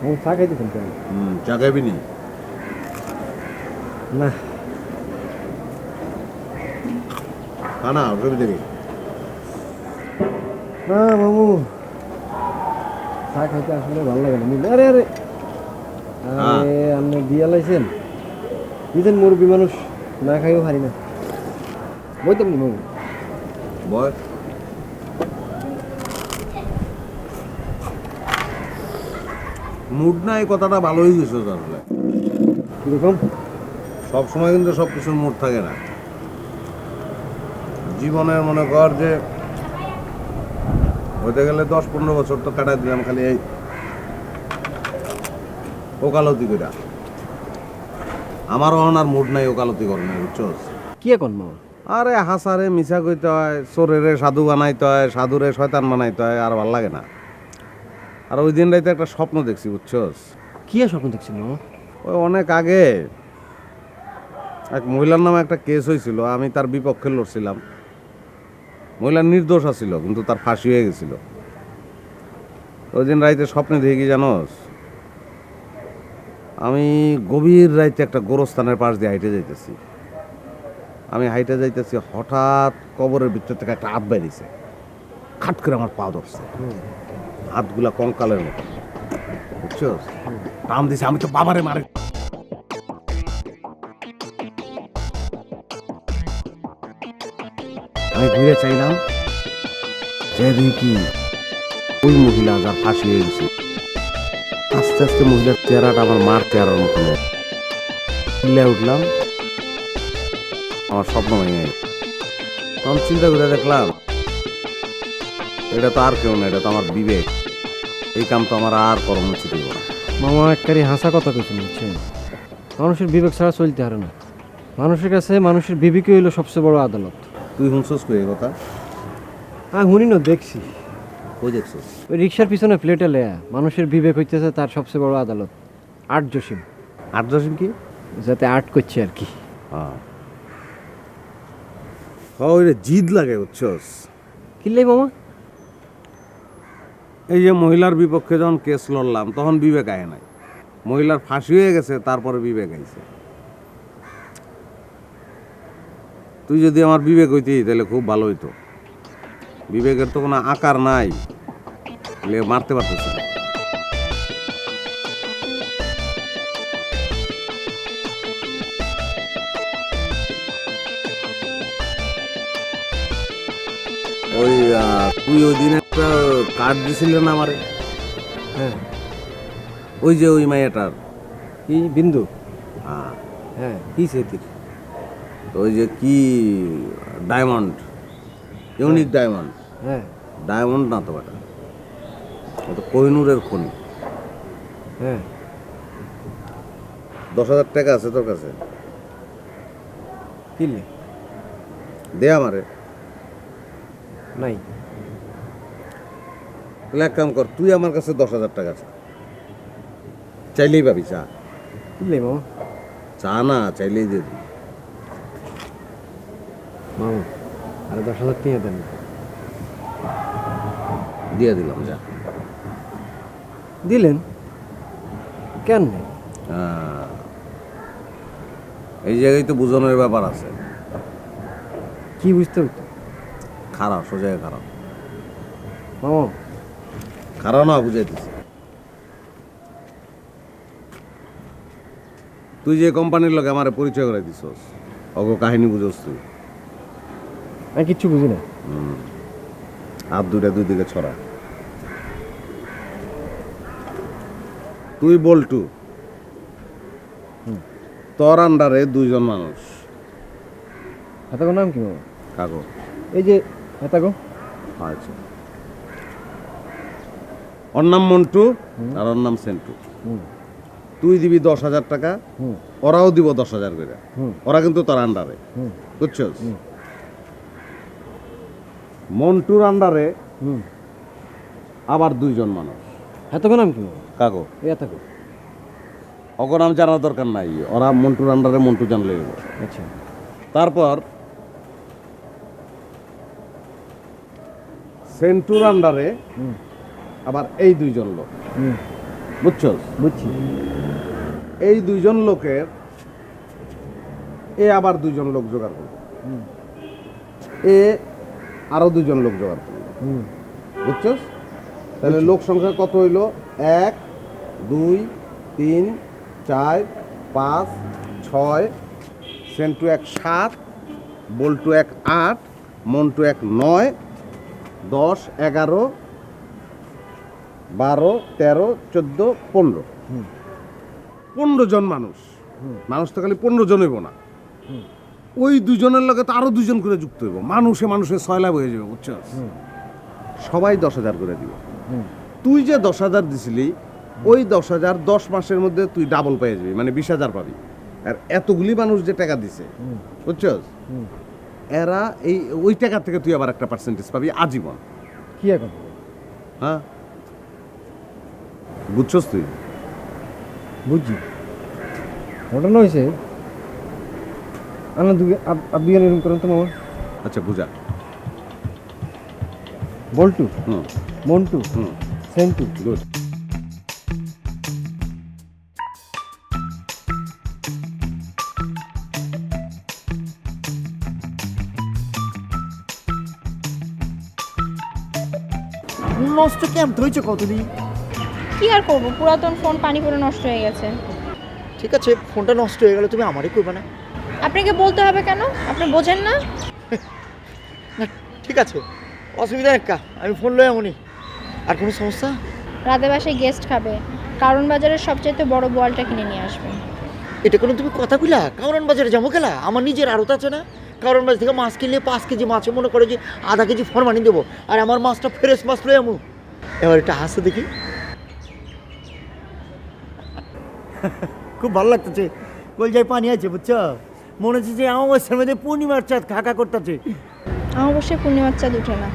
ও চা খাইতেছেন কেন? চা খাবি নি? না খানা অসুবিধা নেই। না মামু, চা খাইতে আসলে ভালো লাগে না। আরে আরে আরে আপনি বিয়া লাইছেন, বুঝছেন মুরব্বী মানুষ না খাইও হারি না। বইতাম নি মামু। বয় মুড না, এই কথাটা ভালোই গেছো তাহলে। কিরকম? সব সময় কিন্তু সব কিছুর মুড থাকে না জীবনের। মনে কর যে হইতে গেলে 10-15 বছর তো কাটাই দিলাম খালি এই ওকালতি কইরা। আমার ওনার মুড নাই ওকালতি করে না, বুঝছো? কি এখন মামু? আরে হাসারে মিছা কইতে হয়, চোরেরে সাধু বানাইতে হয়, সাধুরে শয়তান বানাইতে হয়, আর ভাল লাগে না। আর ওই দিন রাইতে একটা স্বপ্ন দেখছি, বুঝছস? কি আর স্বপ্ন দেখছেন মামু? ওই অনেক আগে এক মহিলার নামে একটা কেস হয়েছিল, আমি তার বিপক্ষে লড়ছিলাম। মহিলা নির্দোষ আছিল, কিন্তু তার ফাঁসি হয়ে গেছিল। ওই দিন রাইতে স্বপ্নে দেখি কি জানোস, আমি গভীর রাইতে একটা গোরস্থানের পাশ দিয়ে হাইটে যাইতেছি। আমি হাইটে যাইতেছি, হঠাৎ কবরের ভিতর থেকে একটা হাত বেরিয়েছে, খাট করে আমার পা ধরছে। হাতগুলা কঙ্কালের মতো, বুঝছো? টান দিছে, আমি তো বাবারে মারে। আমি ঘুরে চাইলাম, যে দেখি ওই মহিলা যার ফাঁসি হয়ে গেছে। আস্তে আস্তে মহিলার চেহারাটা আমার মার চেহারার মতো চিল্লায় উঠলাম, আমার স্বপ্ন ভেঙে গেল। তখন চিন্তা করে দেখলাম, এটা তো আর কেউ না, এটা তো আমার বিবেক। এই কাম তো আমার আর কর্ম উচিত হইব না। মামা একবারই হাসা কথা কইছেন, বুঝছেন? মানুষের বিবেক ছাড়া চলতে পারে না। মানুষের কাছে মানুষের বিবেকই হইল সবচেয়ে বড় আদালত। তুই শুনছস কই এই কথা? আমি শুনি না, দেখছি। কই দেখছস? ওই রিক্সার পিছনে প্লেটে লেয়া মানুষের বিবেক হইতেছে তার সবচেয়ে বড় আদালত। আট জসিম। আট দশম কি? যাতে আট করছে আর কি। হ্যাঁ, ওই রে জিদ লাগে, বুঝছস? কিনলেই মামা? এই যে মহিলার বিপক্ষে যখন কেস লড়লাম, তখন বিবেক আয় নাই। মহিলার ফাঁসি হয়ে গেছে, তারপরে বিবেক আইছে। তুই যদি আমার বিবেক হইতি তাহলে খুব ভালো হইতো। বিবেকের তো কোনো আকার নাই, মারতে পারতেছি না। ওই তুই ওই দিন একটা কার্ড দিছিলি না আমারে? হ্যাঁ। ওই যে ওই মাইয়াটার। কি বিন্দু? হ্যাঁ, হ্যাঁ, কি সেতির? ওই যে কি ডায়মন্ড, ইউনিক ডায়মন্ড। হ্যাঁ ডায়মন্ড না তো এটা, ওটা কোহিনুরের খনি। হ্যাঁ। 10,000 টাকা আছে তোর কাছে? কিনলে? দে আমারে। নাই। তাহলে এক কাম কর, তুই আমার কাছে 10,000 টাকা আছে, চাইলেই পাবি। চা কিনলে মামা? চা না, চাইলেই দিয়ে দিবি। মামা আরে 10,000 নিয়ে দেন। দিয়ে দিলাম, যা। দিলেন কেন? এই জায়গায় তো বুঝনের ব্যাপার আছে। কি বুঝতে হইতো? খারাপ, সোজায় খারাপ। মামা খারাপ না, বুঝাইতেছি। তুই যে কোম্পানির লোক আমার পরিচয় করে দিছস, অগ কাহিনী বুঝোস তুই? আমি কিচ্ছু বুঝি না। হাত দুইটা দুই দিকে ছড়া। তুই বল্টু, তোর আন্ডারে 2 জন মানুষ। হাতাগো নাম কি মামা? কাগো। এই যে হাতাগো। আচ্ছা, ওর নাম মন্টু আর ওর নাম সেন্টু। তুই দিবি 10,000 টাকা, ওরাও দিব 10,000 করে। ওরা কিন্তু তোর আন্ডারে, বুঝছস? মন্টুর আন্ডারে আবার 2 জন মানুষ। হাতাগো নাম কি মামা? কাগো। এই হাতাগো। ওর নাম জানার দরকার নাই, ওরা মন্টুর আন্ডারে মন্টু জানলে। আচ্ছা। তারপর সেন্টুর আন্ডারে আবার এই 2 জন লোক। বুঝছো? বুঝছি। এই দুইজন লোকের এ আবার দুইজন লোক জোগাড় করবে, এ আরো দুইজন লোক জোগাড় করবে, বুঝছো? তাহলে লোক সংখ্যা কত হইলো? 1 2 3 4 5 6, সেন্টু 1 7, বল্টু 1 8, মন্টু 1 9, 10 11 12 13 14 15, 15 জন মানুষ। মানুষ তো খালি 15 জন হইব না, ওই দুজনের লগে তো আরো দুজন করে যুক্ত হইব, মানুষে মানুষে 6 লাখ হয়ে যাবে, বুঝছো? সবাই 10,000 করে দিব। তুই যে 10,000 দিছিলি, ওই 10,000 10 মাসের মধ্যে তুই ডাবল পেয়ে যাবি, মানে 20,000 পাবি। আর এতগুলি মানুষ যে টাকা দিছে, বুঝছো, এরা এই ওই টাকা থেকে তুই আবার একটা পার্সেন্টেজ পাবি আজীবন। কি এখন? হ্যাঁ, বুঝছস? তুই বুঝছি। ঘটনা হয়েছে আনা আপনি এরকম করেন তো মামা। আচ্ছা, বুঝা। বল্টু, হুম মন্টু, হুম, সেন্টু, গুড। নষ্ট কেমন হয়েছে কতদিন? কি আর করবো, পুরাতন ফোন পানি পড়ে নষ্ট হয়ে গেছে। ঠিক আছে, ফোনটা নষ্ট হয়ে গেল, তুমি আমারই করবে না? আপনাকে বলতে হবে কেন? আপনি বোঝেন না? না, ঠিক আছে, অসুবিধা একটা, আমি ফোন লই এমনই। আর কোনো সমস্যা? রাতে বাসায় গেস্ট খাবে, কারণ বাজারের সবচেয়ে বড় বোয়ালটা কিনে নিয়ে আসবেন। এটা কোনো তুমি কথা কইলা? কারণ বাজারে যাবো খেলা, আমার নিজের আড়ত আছে না? কারণ বাজার থেকে মাছ কিনলে 5 কেজি মাছে মনে করে যে আধা কেজি ফোন বানিয়ে দেবো, আর আমার মাছটা ফ্রেশ মাছ লই আমু। এবার এটা হাসতে দেখি, খুব ভালো লাগতেছে, কলজায় পানি আছে, বুঝছো? মনে হচ্ছে যে আমার মধ্যে পূর্ণিমার চাঁদ খাকা করতেছে। আমার অবশ্যই পূর্ণিমার চাঁদ উঠে না।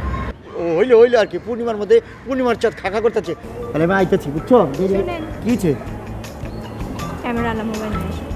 ও হইলো আর কি, পূর্ণিমার মধ্যে পূর্ণিমার চাঁদ খাকা করতেছে। তাহলে আমি আইতেছি, বুঝছো? শুনেন। কি হয়েছে? ক্যামেরা আলা, মোবাইল নিয়ে আসুন।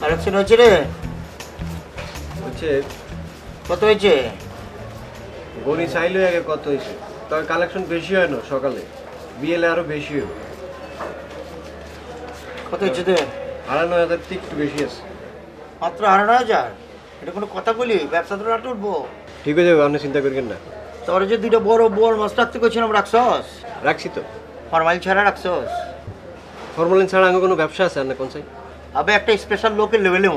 কালেকশন হয়েছে রে? হচ্ছে কত হয়েছে? গণি চাইলে আগে কত হয়েছে, তবে কালেকশন বেশি হয় না, সকালে বিয়েলে আরো বেশি হয়। কত হয়েছে রে? 9,500 থেকে একটু বেশি আছে। মাত্র 9,500? এটা কোনো কথা বলি? ব্যবসা তো নাট উঠবো। ঠিক হয়ে যাবে, আপনি চিন্তা করবেন না। তারপরে যে দুইটা বড় বল মাছ রাখতে কইছিলাম, রাখছস? রাখছি তো। ফরমাইল ছাড়া রাখছস? ফরমালিন ছাড়া আগে কোনো ব্যবসা আছে আর না কোন চাই? আবে একটা স্পেশাল লোকের লেভেলে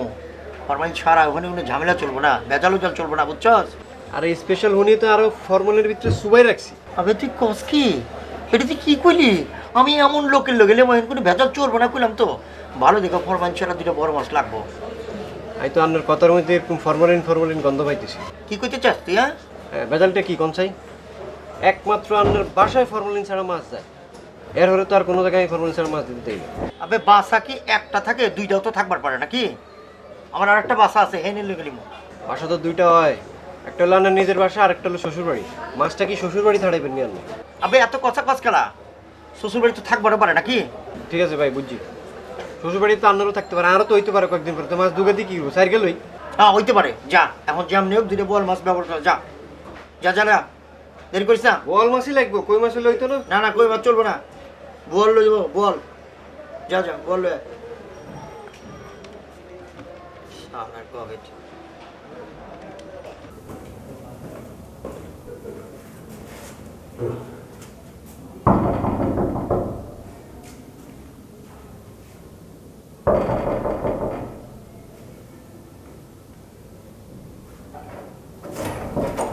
ফরমাইল ছাড়া ওখানে কোনো ঝামেলা চলবো না, বেজালো জল চলবো না, বুঝছস? আর এই স্পেশাল হুনি তো আরো ফরমালিনের ভিতরে সুবাই রাখছি। আবে তুই কস কি? এটা তুই কি কইলি? আমি এমন লোকের লেভেলে কোনো ভেজাল চলবো না কইলাম তো। ভালো দেখো, ফরমাইল ছাড়া দুইটা বড় মাছ লাগবো। আমি তো আপনার কথার মধ্যে এরকম ফরমালিন গন্ধ পাইতেছি। কি কইতে চাস তুই? হ্যাঁ, ভেজালটা কি কোন চাই? একমাত্র আপনার বাসায় ফরমালিন ছাড়া মাছ যায়, এর হলে তো আর কোনো জায়গায় ফরমালিন ছাড়া মাছ দিতে দেই না। আবে বাসা কি একটা থাকে? দুইটাও তো থাকবার পারে নাকি? আমার আর একটা বাসা আছে, হেনে লই গেলি। বাসা তো দুইটা হয়, একটা হলো আপনার নিজের বাসা আর একটা হলো শ্বশুর বাড়ি। মাছটা কি শ্বশুর বাড়ি ছাড়াইবেন নি আপনি? আবে এত কথা কাজ খেলা, শ্বশুর বাড়ি তো থাকবার পারে নাকি? ঠিক আছে ভাই, বুঝছি। শ্বশুর বাড়ি তো আপনারও থাকতে পারে, আরও তো হইতে পারে কয়েকদিন পরে। তো মাছ দুগাদি কি করবো, সাইকেল হই? হ্যাঁ হইতে পারে, যা এখন জ্যাম নিয়োগ দুইটা বল মাছ ব্যবহার কর, যা যা যা না, দেরি করিস না। বল মাছই লাগবো, কই মাছ হলে হইতো না? না না, কই মাছ চলবো না, বল লই যাবো, বল, যা যা বল লই আয়। আমার কবে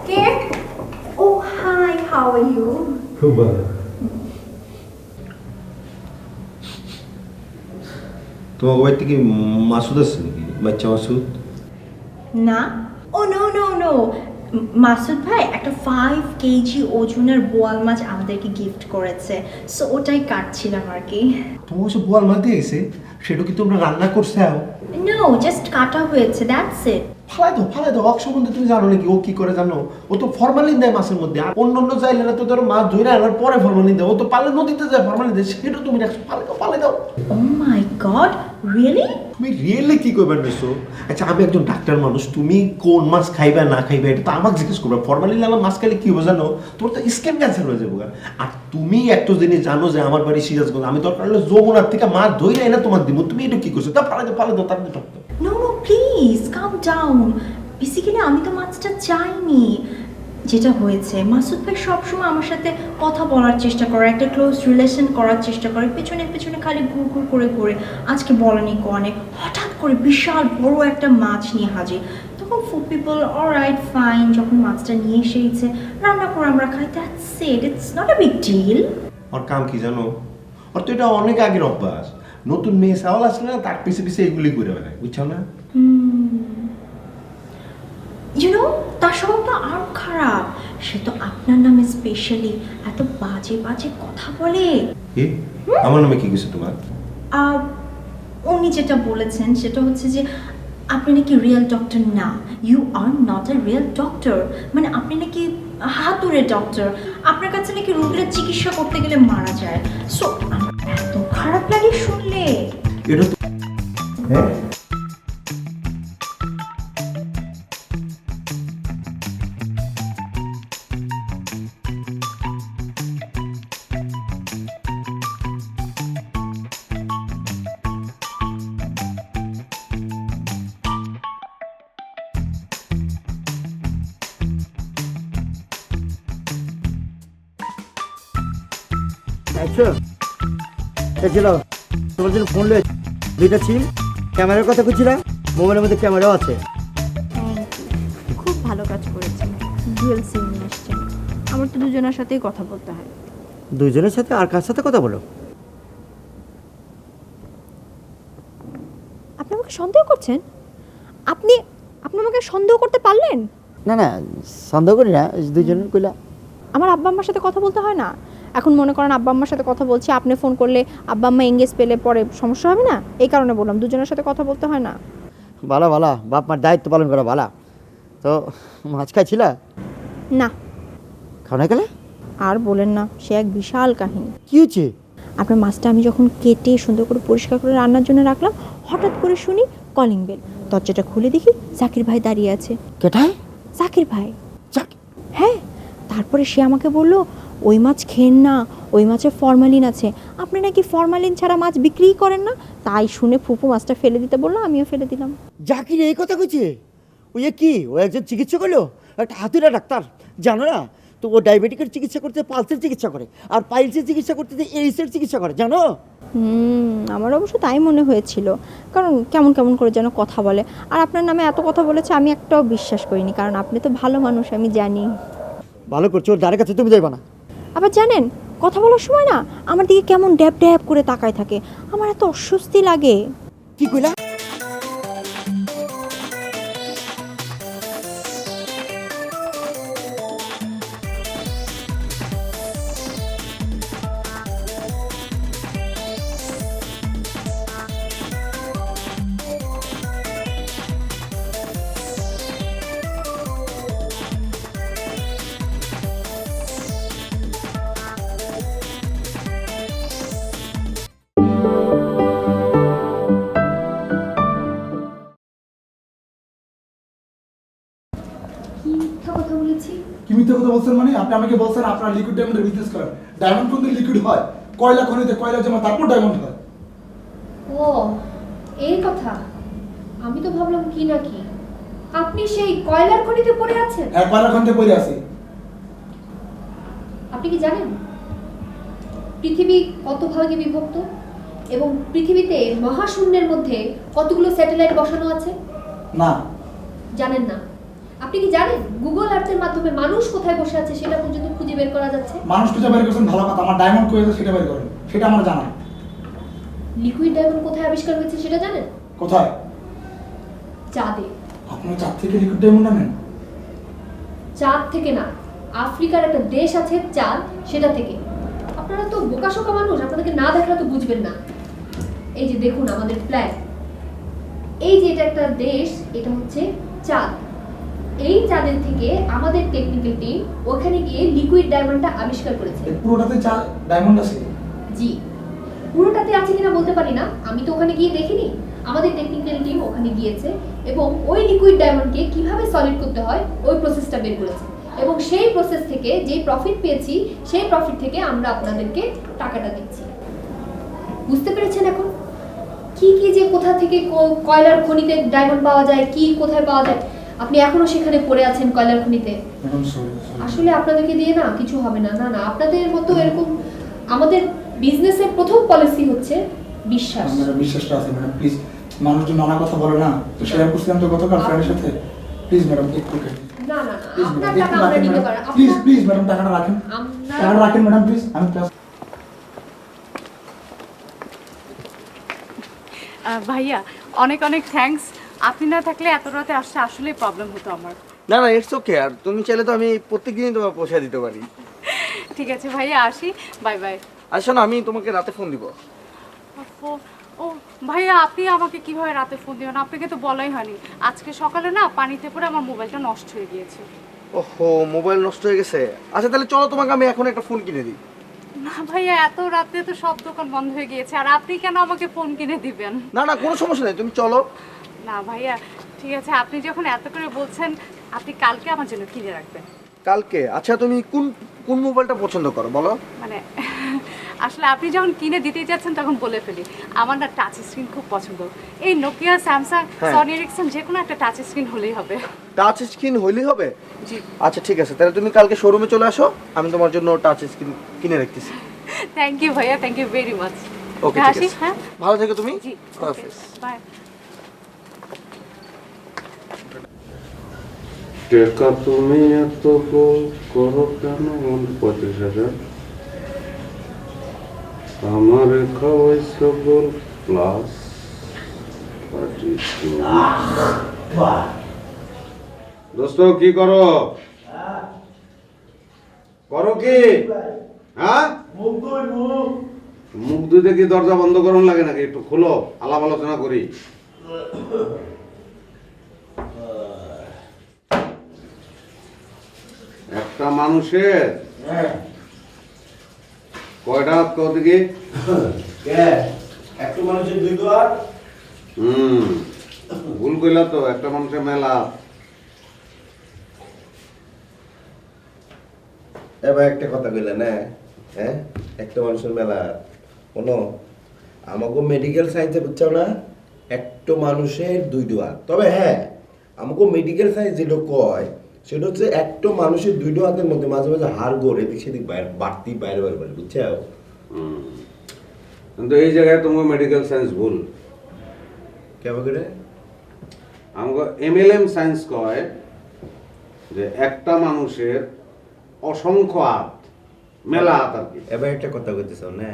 Kate? Oh, hi, how are you? খুব ভালো। তোমার বাড়িতে কি মাসুদ আছে নাকি? বাচ্চা Masud? Na? Oh, no, no, no. Masud ভাই একটা 5 কেজি ওজনের বোয়াল মাছ আমাদেরকে গিফট করেছে, সো ওটাই কাটছিলাম আর কি। তোমার সব বোয়াল মাছ দিয়ে গেছে, সেটা কি তোমরা রান্না করছে? নো, জাস্ট কাটা হয়েছে, দ্যাটস ইট। ফালাই দাও অক সম্বন্ধে তুমি জানো নাকি? ও কি করে জানো? ও তো ফরমালিন দেয় মাছের মধ্যে। আর অন্য চাইলে তো ধরো মাছ ধরে আনার পরে ফরমালিন দেয়, ও তো পালে নদীতে যায় ফরমালিন দেয়, সেটা তুমি রাখছো। ফালাই দাও। ও মাই গড, রিয়েলি? তুমি রিয়েলি কি করবে নিছো? আচ্ছা আমি একজন ডাক্তার মানুষ, তুমি কোন মাছ খাইবা না খাইবা এটা তো আমাকে জিজ্ঞেস করবে। ফরমালিন লাগা মাছ খাইলে কি হবে জানো? তোমার তো স্কিন ক্যান্সার হয়ে যাবে। আর তুমি একটা জিনিস জানো যে আমার বাড়ি সিরাজগঞ্জ, আমি দরকার হলে যমুনার থেকে মাছ ধরে এনে তোমার দিব, তুমি এটা কি করছো? তা ফালাই দাও তার মধ্যে। No no please calm down. Basically আমি তো মাছটা চাইনি। যেটা হয়েছে, মাসুদ ভাই সবসময় আমার সাথে কথা বলার চেষ্টা করে, একটা ক্লোজ রিলেশন করার চেষ্টা করে, পেছনে পেছনে খালি ঘুর করে ঘুরে। আজকে বলেনি কনে হঠাৎ করে বিশাল বড় একটা মাছ নিয়ে হাজির। তখন ফুড পিপল অলরাইট ফাইন, যখন মাছটা নিয়ে এসেছে রান্না করে আমরা খাই, that's it, it's not a big deal. ওর কাম কি জানো? ওর তো এটা অনেক আগের অভ্যাস। নতুন মেয়ে সাওয়াল আসলে না তার পিছে পিছে এগুলি করে বেড়ায়, বুঝছো না? তার স্বভাবটা আরো খারাপ। সে তো আপনার নামে স্পেশালি এত বাজে বাজে কথা বলে। কি আমার নামে কি কিছু তোমার? উনি যেটা বলেছেন সেটা হচ্ছে যে আপনি নাকি রিয়েল ডক্টর না, you are not a real doctor. মানে আপনি নাকি হাতুড়ে ডক্টর, আপনার কাছে নাকি রোগীরা চিকিৎসা করতে গেলে মারা যায়। সো আমার এত খারাপ লাগে শুনলে। এটা তো হ্যাঁ আচ্ছা ছিল তোমার জন্য ফোন লয়ে দুইটা সিম, ক্যামেরার কথা বলছিলাম, মোবাইলের মধ্যে ক্যামেরাও আছে। খুব ভালো কাজ করেছেন, ডুয়েল সিম নিয়ে আসছেন। আমার তো দুজনের সাথেই কথা বলতে হয়। দুইজনের সাথে আর কার সাথে কথা বলো? আপনি আমাকে সন্দেহ করছেন? আপনি আমাকে সন্দেহ করতে পারলেন? না না, সন্দেহ করি না, দুইজনের কইলা। আমার আব্বা আম্মার সাথে কথা বলতে হয় না? এখন মনে করেন আব্বা আম্মার সাথে কথা বলছি, আপনি ফোন করলে আব্বা আম্মা এঙ্গেজ পেলে পরে সমস্যা হবে না? এই কারণে বললাম দুজনের সাথে কথা বলতে হয় না। ভালো বাপ মার দায়িত্ব পালন করা ভালো। তো মাছ খাইছিলা? না। খাও না গেলে? আর বলেন না, সে এক বিশাল কাহিনী। কি হচ্ছে? আপনার মাছটা আমি যখন কেটে সুন্দর করে পরিষ্কার করে রান্নার জন্য রাখলাম, হঠাৎ করে শুনি কলিং বেল। দরজাটা খুলে দেখি জাকির ভাই দাঁড়িয়ে আছে। কেটায়? জাকির ভাই। হ্যাঁ, তারপরে সে আমাকে বলল ওই মাছ খেন না, ওই মাছে ফরমালিন আছে, আপনি নাকি ফরমালিন ছাড়া মাছ বিক্রিই করেন না। তাই শুনে ফুপু মাছটা ফেলে দিতে বললো, আমিও ফেলে দিলাম। জাকির এই কথা কইছে? ওই কি ও একজন চিকিৎসক হলো, একটা হাতুড়া ডাক্তার, জানো না? তো ও ডায়াবেটিকের চিকিৎসা করতে পালসের চিকিৎসা করে, আর পাইলসের চিকিৎসা করতে এইসের চিকিৎসা করে, জানো? আমার অবশ্য তাই মনে হয়েছিল, কারণ কেমন কেমন করে যেন কথা বলে। আর আপনার নামে এত কথা বলেছে আমি একটাও বিশ্বাস করিনি, কারণ আপনি তো ভালো মানুষ, আমি জানি। ভালো করছো, ওর দ্বারের কাছে তুমি যাইবা না। আবার জানেন, কথা বলার সময় না আমার দিকে কেমন ড্যাব ড্যাব করে তাকায় থাকে, আমার এত অস্বস্তি লাগে। কি কইলা? কি মিথ্যা কথা বলছেন? মানে আপনি আমাকে বলছেন আপনারা লিকুইড ডায়মন্ডের বিজনেস করেন। ডায়মন্ড কোন লিকুইড হয়? কয়লা খনিতে কয়লা জমা, তারপর ডায়মন্ড হয়। ও এই কথা, আমি তো ভাবলাম কি না কি আপনি সেই কয়লার খনিতে পড়ে আছেন। হ্যাঁ, কয়লা খনিতে পড়ে আছি। আপনি কি জানেন পৃথিবী কত ভাগে বিভক্ত এবং পৃথিবীতে মহাশূন্যের মধ্যে কতগুলো স্যাটেলাইট বসানো আছে? না। জানেন না? আপনি কি জানেন গুগল আর্থের মাধ্যমে মানুষ কোথায় বসে আছে সেটা পর্যন্ত খুঁজে বের করা যাচ্ছে? মানুষ খুঁজে বের করছেন ভালো কথা, আমার ডায়মন্ড কই আছে সেটা বের করেন, সেটা আমার জানা। লিকুইড ডায়মন্ড কোথায় আবিষ্কার হয়েছে সেটা জানেন? কোথায়? চাঁদে। আপনার চাঁদ থেকে লিকুইড ডায়মন্ড আনেন? চাঁদ থেকে না, আফ্রিকার একটা দেশ আছে চাঁদ, সেটা থেকে। আপনারা তো বোকাশোকা মানুষ, আপনাদেরকে না দেখলে তো বুঝবেন না। এই যে দেখুন আমাদের ফ্ল্যাগ, এই যে এটা একটা দেশ, এটা হচ্ছে চাঁদ। এই চাঁদের থেকে আমাদের টেকনিক্যাল টিম ওখানে গিয়ে লিকুইড ডায়মন্ডটা আবিষ্কার করেছে। পুরোটাতে ডায়মন্ড আছে? জি, পুরোটাতে আছে কিনা বলতে পারি না, আমি তো ওখানে গিয়ে দেখিনি। আমাদের টেকনিক্যাল টিম ওখানে গিয়েছে এবং ওই লিকুইড ডায়মন্ডকে কিভাবে সলিড করতে হয় ওই প্রসেসটা বের করেছে, এবং সেই প্রসেস থেকে যে প্রফিট পেয়েছি সেই প্রফিট থেকে আমরা আপনাদেরকে টাকাটা দিচ্ছি। বুঝতে পেরেছেন এখন কি কি যে কোথা থেকে কয়লার খনিতে ডায়মন্ড পাওয়া যায়, কি কোথায় পাওয়া যায়? আপনি এখনো সেখানে পড়ে আছেন কয়লার খনিতে। আসলে আপনাদেরকে দিয়ে না কিছু হবে না, না না, আপনাদের মতো এরকম। আমাদের বিজনেসের প্রথম পলিসি হচ্ছে বিশ্বাস। ম্যাডাম বিশ্বাসটা আছে ম্যাডাম, প্লিজ। মানুষজন নানা কথা বলে না, তো শেয়ার করছিলাম তো গতকাল ফ্রেন্ডের সাথে। প্লিজ ম্যাডাম একটু না না না, আপনার টাকা আমরা নিতে পারি। প্লিজ প্লিজ ম্যাডাম টাকাটা রাখেন, টাকাটা রাখেন ম্যাডাম প্লিজ। আমি ভাইয়া অনেক অনেক থ্যাঙ্কস। আপনি না থাকলে এত রাতে আসতে আসলেই প্রবলেম হতো আমার। না না, ইটস ওকে। আর তুমি চাইলে তো আমি প্রত্যেকদিনই তোমার পৌঁছে দিতে পারি। ঠিক আছে ভাইয়া, আসি, বাই বাই। আর শোনো, আমি তোমাকে রাতে ফোন দিব। ও ভাইয়া, আপনি আমাকে কিভাবে রাতে ফোন দিবেন? আপনাকে তো বলাই হয়নি। আজকে সকালে না পানিতে পড়ে আমার মোবাইলটা নষ্ট হয়ে গিয়েছে। ওহো, মোবাইল নষ্ট হয়ে গেছে। আচ্ছা তাহলে চলো, তোমাকে আমি এখন একটা ফোন কিনে দিই। না ভাইয়া, এত রাতে তো সব দোকান বন্ধ হয়ে গিয়েছে, আর আপনি কেন আমাকে ফোন কিনে দিবেন? না না, কোনো সমস্যা নেই, তুমি চলো। না ভাইয়া, ঠিক আছে, আপনি যখন এত করে বলছেন, আপনি কালকে আমার জন্য কিনে রাখবেন। কালকে? আচ্ছা তুমি কোন কোন মোবাইলটা পছন্দ করো বলো? মানে আসলে আপনি যখন কিনে দিতে যাচ্ছেন তখন বলে ফেলি, আমার না টাচ স্ক্রিন খুব পছন্দ। এই নোকিয়া, স্যামসাং, সনি এরিকসন যে কোনো একটা টাচ স্ক্রিন হলেই হবে। টাচ স্ক্রিন হইলেই হবে? জি। আচ্ছা ঠিক আছে, তাহলে তুমি কালকে শোরুমে চলে আসো, আমি তোমার জন্য টাচ স্ক্রিন কিনে রাখতেছি। থ্যাংক ইউ ভাইয়া, থ্যাংক ইউ ভেরি মাচ। ওকে, ঠিক আছে। হ্যাঁ, ভালো থেকো তুমি। জি, হাফেজ। বাই। টাকা তুমি এত করো কেন? 35,000 আমার খাওয়াইছ বল প্লাস দোস্ত, কি করো? করো কি? হ্যাঁ, মুখ দুই দেখি দরজা বন্ধ করুন লাগে নাকি? একটু খোলো, আলাপ আলোচনা করি। একটা মানুষের কয়টা হাত কত দিকে? একটা মানুষের দুই দুয়ার। ভুল কইলা তো, একটা মানুষের মেলা। এবার একটা কথা কইলেন, হ্যাঁ, একটা মানুষের মেলা। শোনো, আমাকে মেডিকেল সায়েন্সে বুঝছো না, একটা মানুষের দুই দুয়ার। তবে হ্যাঁ, আমাকে মেডিকেল সায়েন্স যেটা কয় সেটা হচ্ছে একটা মানুষের দুইটো হাতের মধ্যে মাঝে মাঝে হাড় গোড় এদিক সেদিক বাড়তি বাইরে বাইরে বাইরে, বুঝছো? কিন্তু এই জায়গায় তোমার মেডিকেল সায়েন্স ভুল। কেমন করে? আমাকে MLM সায়েন্স কয় যে একটা মানুষের অসংখ্য হাত, মেলা হাত আর কি। এবার একটা কথা কইতেছ না,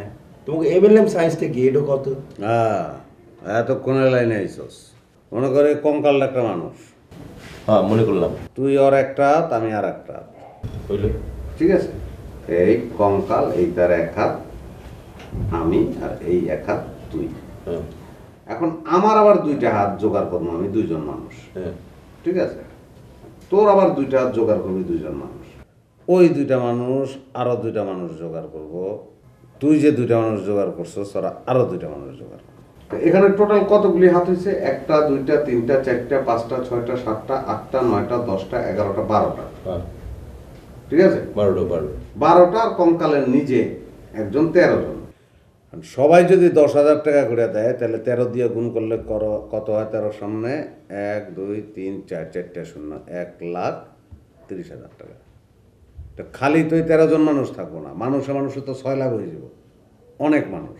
তোমাকে MLM সায়েন্সটা কি এটা কত? এতক্ষণের লাইনে আইসস। মনে করে কঙ্কাল একটা মানুষ। হ্যাঁ, মনে করলাম। তুই ওর একটা হাত, আমি আর একটা হাত, হইলো? ঠিক আছে। এই কঙ্কাল, এই তার এক হাত আমি, আর এই এক হাত তুই। এখন আমার আবার দুইটা হাত জোগাড় করবো, আমি দুইজন মানুষ, ঠিক আছে। তোর আবার দুইটা হাত জোগাড় করবি, দুইজন মানুষ। ওই দুইটা মানুষ আরো দুইটা মানুষ জোগাড় করব। তুই যে দুইটা মানুষ জোগাড় করছস, ওরা আরো দুইটা মানুষ জোগাড় করবো। এখানে টোটাল কতগুলি হাত হয়েছে? একটা, দুইটা, তিনটা, চারটা, পাঁচটা, ছয়টা, সাতটা, আটটা, নয়টা, 10টা, 11টা, 12টা, ঠিক আছে। 12টা আর কঙ্কালের নিজে একজন, 13 জন। সবাই যদি 10,000 টাকা করে দেয়, তাহলে 13 দিয়ে গুণ করলে কত হয়? 13 সামনে 1 2 3 4, 4টা শূন্য, 1,30,000 টাকা। খালি তুই 13 জন মানুষ থাকবো না, মানুষে তো 6 লাখ হয়ে যাব, অনেক মানুষ।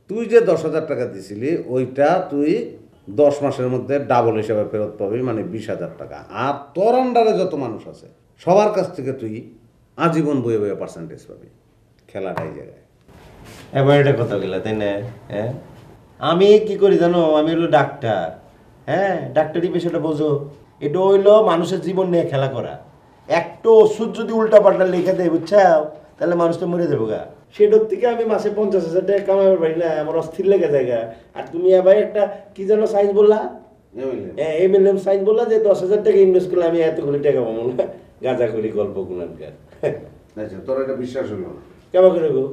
তুই যে 10,000 টাকা দিছিলি, ওইটা তুই 10 মাসের মধ্যে ডাবল হিসাবে ফেরত পাবি, মানে 20,000 টাকা। আর তোর আন্ডারে যত মানুষ আছে সবার কাছ থেকে তুই আজীবন বয়ে বয়ে পার্সেন্টেজ পাবি। খেলাটাই জায়গায়। এবার একটা কথা বললা, তাই না? হ্যাঁ, আমি কি করি জানো? আমি হলো ডাক্তার। হ্যাঁ, ডাক্তারি পেশাটা বোঝো। এটা হইলো মানুষের জীবন নিয়ে খেলা করা। একটা ওষুধ যদি উল্টা পাল্টা লিখে দেয় বুঝছাও, তাহলে মানুষ তো মরে যাবো গা। সেটার থেকে আমি মাসে 50,000 টাকা কামাবার পারি না, আমার অস্থির লেগে জায়গা। আর তুমি আবার একটা কি যেন সাইজ বললা, MLM সাইজ বললা যে 10,000 টাকা ইনভেস্ট করলে আমি এত কোটি টাকা পাবো না। গাঁজা করি গল্প গুণানকার। আচ্ছা তোর এটা বিশ্বাস হলো না? কেমন করে গো?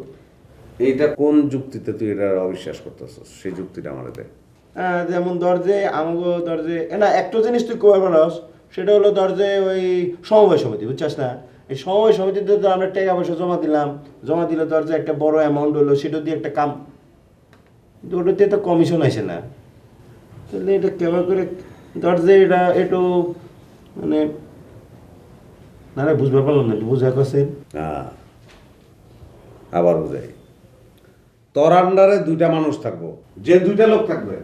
এইটা কোন যুক্তিতে তুই এটা অবিশ্বাস করতেছিস? সেই যুক্তিটা আমার দে। যেমন দরজে আমাকে দরজে না একটা জিনিস তুই কবে মানুষ, সেটা হলো দরজে ওই সমবায় সমিতি, বুঝছাস না? এই সমবায় সমিতিতে তো আমরা টাকা পয়সা জমা দিলাম, জমা দিলে দরজে একটা বড় অ্যামাউন্ট হলো, সেটা দিয়ে একটা কাম, কিন্তু ওটাতে তো কমিশন আসে না। তাহলে এটা কেমন করে দরজে এটা একটু মানে না রে বুঝতে পারলাম না, একটু বুঝা করছেন। আবার বুঝাই, তোর আন্ডারে 2টা মানুষ থাকবো, যে 2টা লোক থাকবে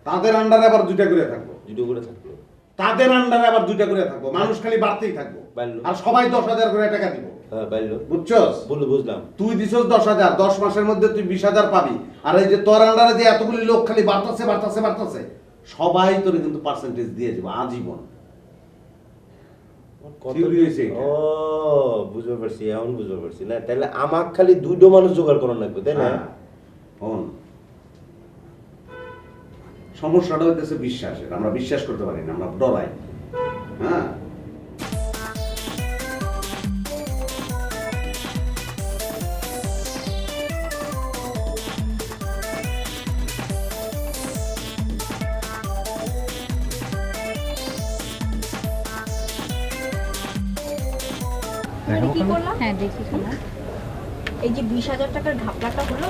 তাদের আন্ডারে আবার 2টা করে থাকবো, দুটো করে থাকলো, তাদের আন্ডারে আবার 2টা করে থাকবো, মানুষ খালি বাড়তেই থাকবো, আর সবাই 10,000 করে টাকা দিব। হ্যাঁ বাইলো, বুঝছস? বুঝলাম। তুই দিছস 10,000, 10 মাসের মধ্যে তুই 20,000 পাবি। আর এই যে তোর আন্ডারে যে এতগুলি লোক খালি বাড়তেছে, সবাই তোর কিন্তু পার্সেন্টেজ দিয়ে যাবে আজীবন। ও বুঝতে পারছি, এখন বুঝতে পারছি। না তাহলে আমার খালি 2টো মানুষ জোগাড় করার লাগবে, তাই না? সমস্যাটা হইতেছে বিশ্বাসের, আমরা বিশ্বাস করতে পারি না, আমরা ডরাই। হ্যাঁ কি করলাম? হ্যাঁ দেখি শোনা। এই যে 20,000 টাকার ঘাপলাটা হলো,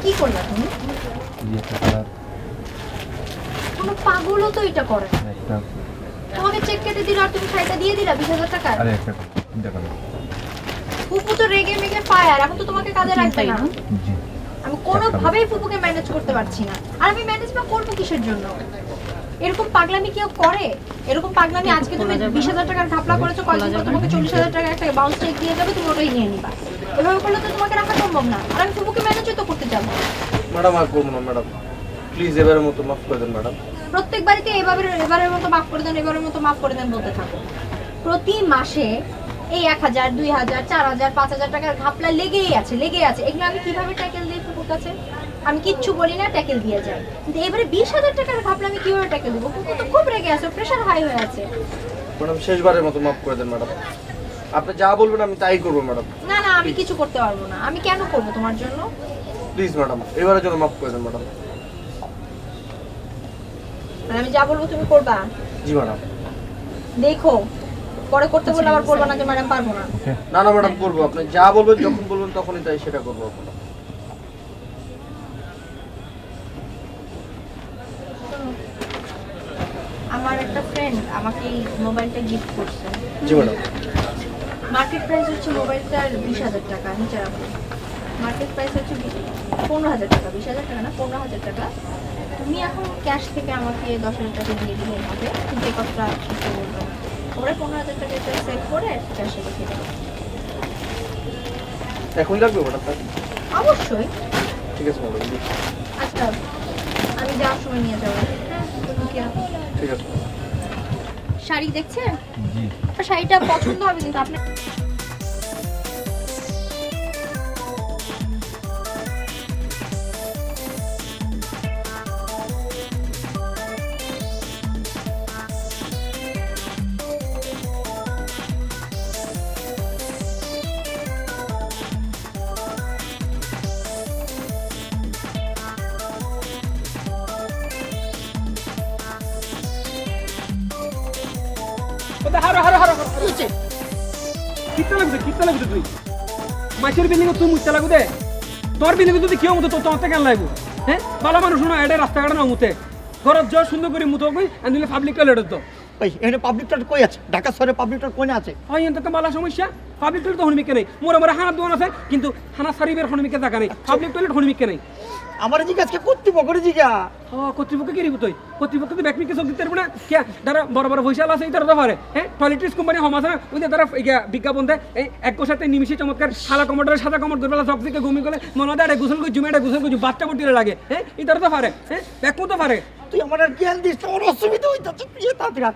কি করলা তুমি? কোনো পাগলও তো এটা করে না। তোমাকে চেক কেটে দিল আর তুমি শাড়িটা দিয়ে দিলা 20,000 টাকা। ফুপু তো রেগে মেগে ফায়ার, এখন তো তোমাকে কাজে রাখবে না। আমি কোনোভাবেই ফুপুকে ম্যানেজ করতে পারছি না। আর আমি ম্যানেজ বা করবো কিসের জন্য? এরকম পাগলামি কেউ করে? এরকম পাগলামি আজকে তুমি 20,000 টাকার ঘাপলা করেছো, কয়েকদিন পর তোমাকে 40,000 টাকা একটা বাউন্স চেক দিয়ে যাবে, তুমি ওটাই নিয়ে নিবা। এভাবে করলে তো তোমাকে রাখা সম্ভব না। আর আমি ফুপুকে ম্যানেজই তো করতে যাবো। ম্যাডাম আর করবো না ম্যাডাম, প্লিজ এবারের মতো মাফ করে দেন ম্যাডাম। প্রত্যেক বাড়িতে এবারের মতো মাফ করে দেন, এবারের মতো মাফ করে দেন বলতে থাকো। প্রতি মাসে এই 1,000, 2,000, 4,000, 5,000 টাকার ঘাপলা লেগেই আছে। এগুলো আমি কিভাবে ট্যাকেল দিই ফুপুর কাছে? আমি কিচ্ছু বলি না, ট্যাকেল দিয়ে যাই। কিন্তু এবারে 20,000 টাকার ঘাপলা আমি কিভাবে ট্যাকেল দেবো? ফুপু তো খুব রেগে আছে, প্রেশার হাই হয়ে আছে। ম্যাডাম শেষবারের মতো মাফ করে দেন ম্যাডাম, আপনি যা বলবেন আমি তাই করবো ম্যাডাম। না আমি কিছু করতে পারবো না। আমি কেন করবো তোমার জন্য? প্লিজ ম্যাডাম এবারের জন্য মাফ করে দেন ম্যাডাম। আর আমি যা বলবো তুমি করবা? জি ম্যাডাম। দেখো পরে করতে বললে আবার বলবা না যে ম্যাডাম পারবো না। না ম্যাডাম করবো, আপনি যা বলবেন যখন বলবেন তখনই তাই সেটা করবো। আমার একটা ফ্রেন্ড আমাকে এই মোবাইলটা গিফট করছে। জি ম্যাডাম। মার্কেট প্রাইস হচ্ছে মোবাইলটার 20,000 টাকা। নিচে রাখো। মার্কেট প্রাইস হচ্ছে 15,000 টাকা। 20,000 টাকা না, 15,000 টাকা। তুমি এখন ক্যাশ থেকে আমাকে 10,000 টাকা দিয়ে দিলে হবে, কিন্তু এই কথাটা কিছু বলবো না। ওরা 15,000 টাকা সেভ করে ক্যাশে রেখে দেবো। এখনই লাগবে ম্যাডাম? অবশ্যই। ঠিক আছে ম্যাডাম। আচ্ছা আমি যাওয়ার সময় নিয়ে যাবো। হ্যাঁ ঠিক আছে। শাড়ি দেখছেন? শাড়িটা পছন্দ হবে কিন্তু আপনার। তুই মাছের বিল্ডিং তুই মুছতে লাগু দে, তোর বিল্ডিং তুই কেউ মতো তোর কেন লাগবো? হ্যাঁ ভালো মানুষ না এটা রাস্তাঘাটে না মুতে, ঘরত জল সুন্দর করে মুতো কই আনলে পাবলিক টয়লেট তো। এখানে পাবলিক টয়লেট কই আছে? ঢাকা শহরে পাবলিক টয়লেট কোনে আছে? হয় এত তো বালা সমস্যা। পাবলিক টয়লেট তো হনমিকে নেই, মোর হানার দোকান আছে কিন্তু হানা সারিবের হনমিকে জায়গা নেই, পাবলিক টয়লেট হনমিকে নেই। আমার জিজ্ঞাসা কর্তৃপক্ষের জিজ্ঞা। কর্তৃপক্ষ কি রিব তুই? কর্তৃপক্ষ তো ব্যাকমিকে সব দিতে পারবো না। কে যারা বড় বড় পয়সা আছে তারা তো পারে। হ্যাঁ টয়লেট্রিজ কোম্পানি হম আছে না, ওই যে তারা বিজ্ঞাপন দেয় এই এক সাথে নিমিশে চমৎকার সাদা কমোডারের সাদা কমোড ধরবেলা সব থেকে ঘুমি গেলে মনে হয় এটা গোসল করে জুমে এটা গোসল করে বাচ্চা পটিয়ে লাগে। হ্যাঁ এই তারা তো পারে। হ্যাঁ ব্যাকমো তো পারে। তুই আমার আর জ্ঞান দিস, তোর অসুবিধা হইতাছে। প্রিয় তাড়াতাড়ি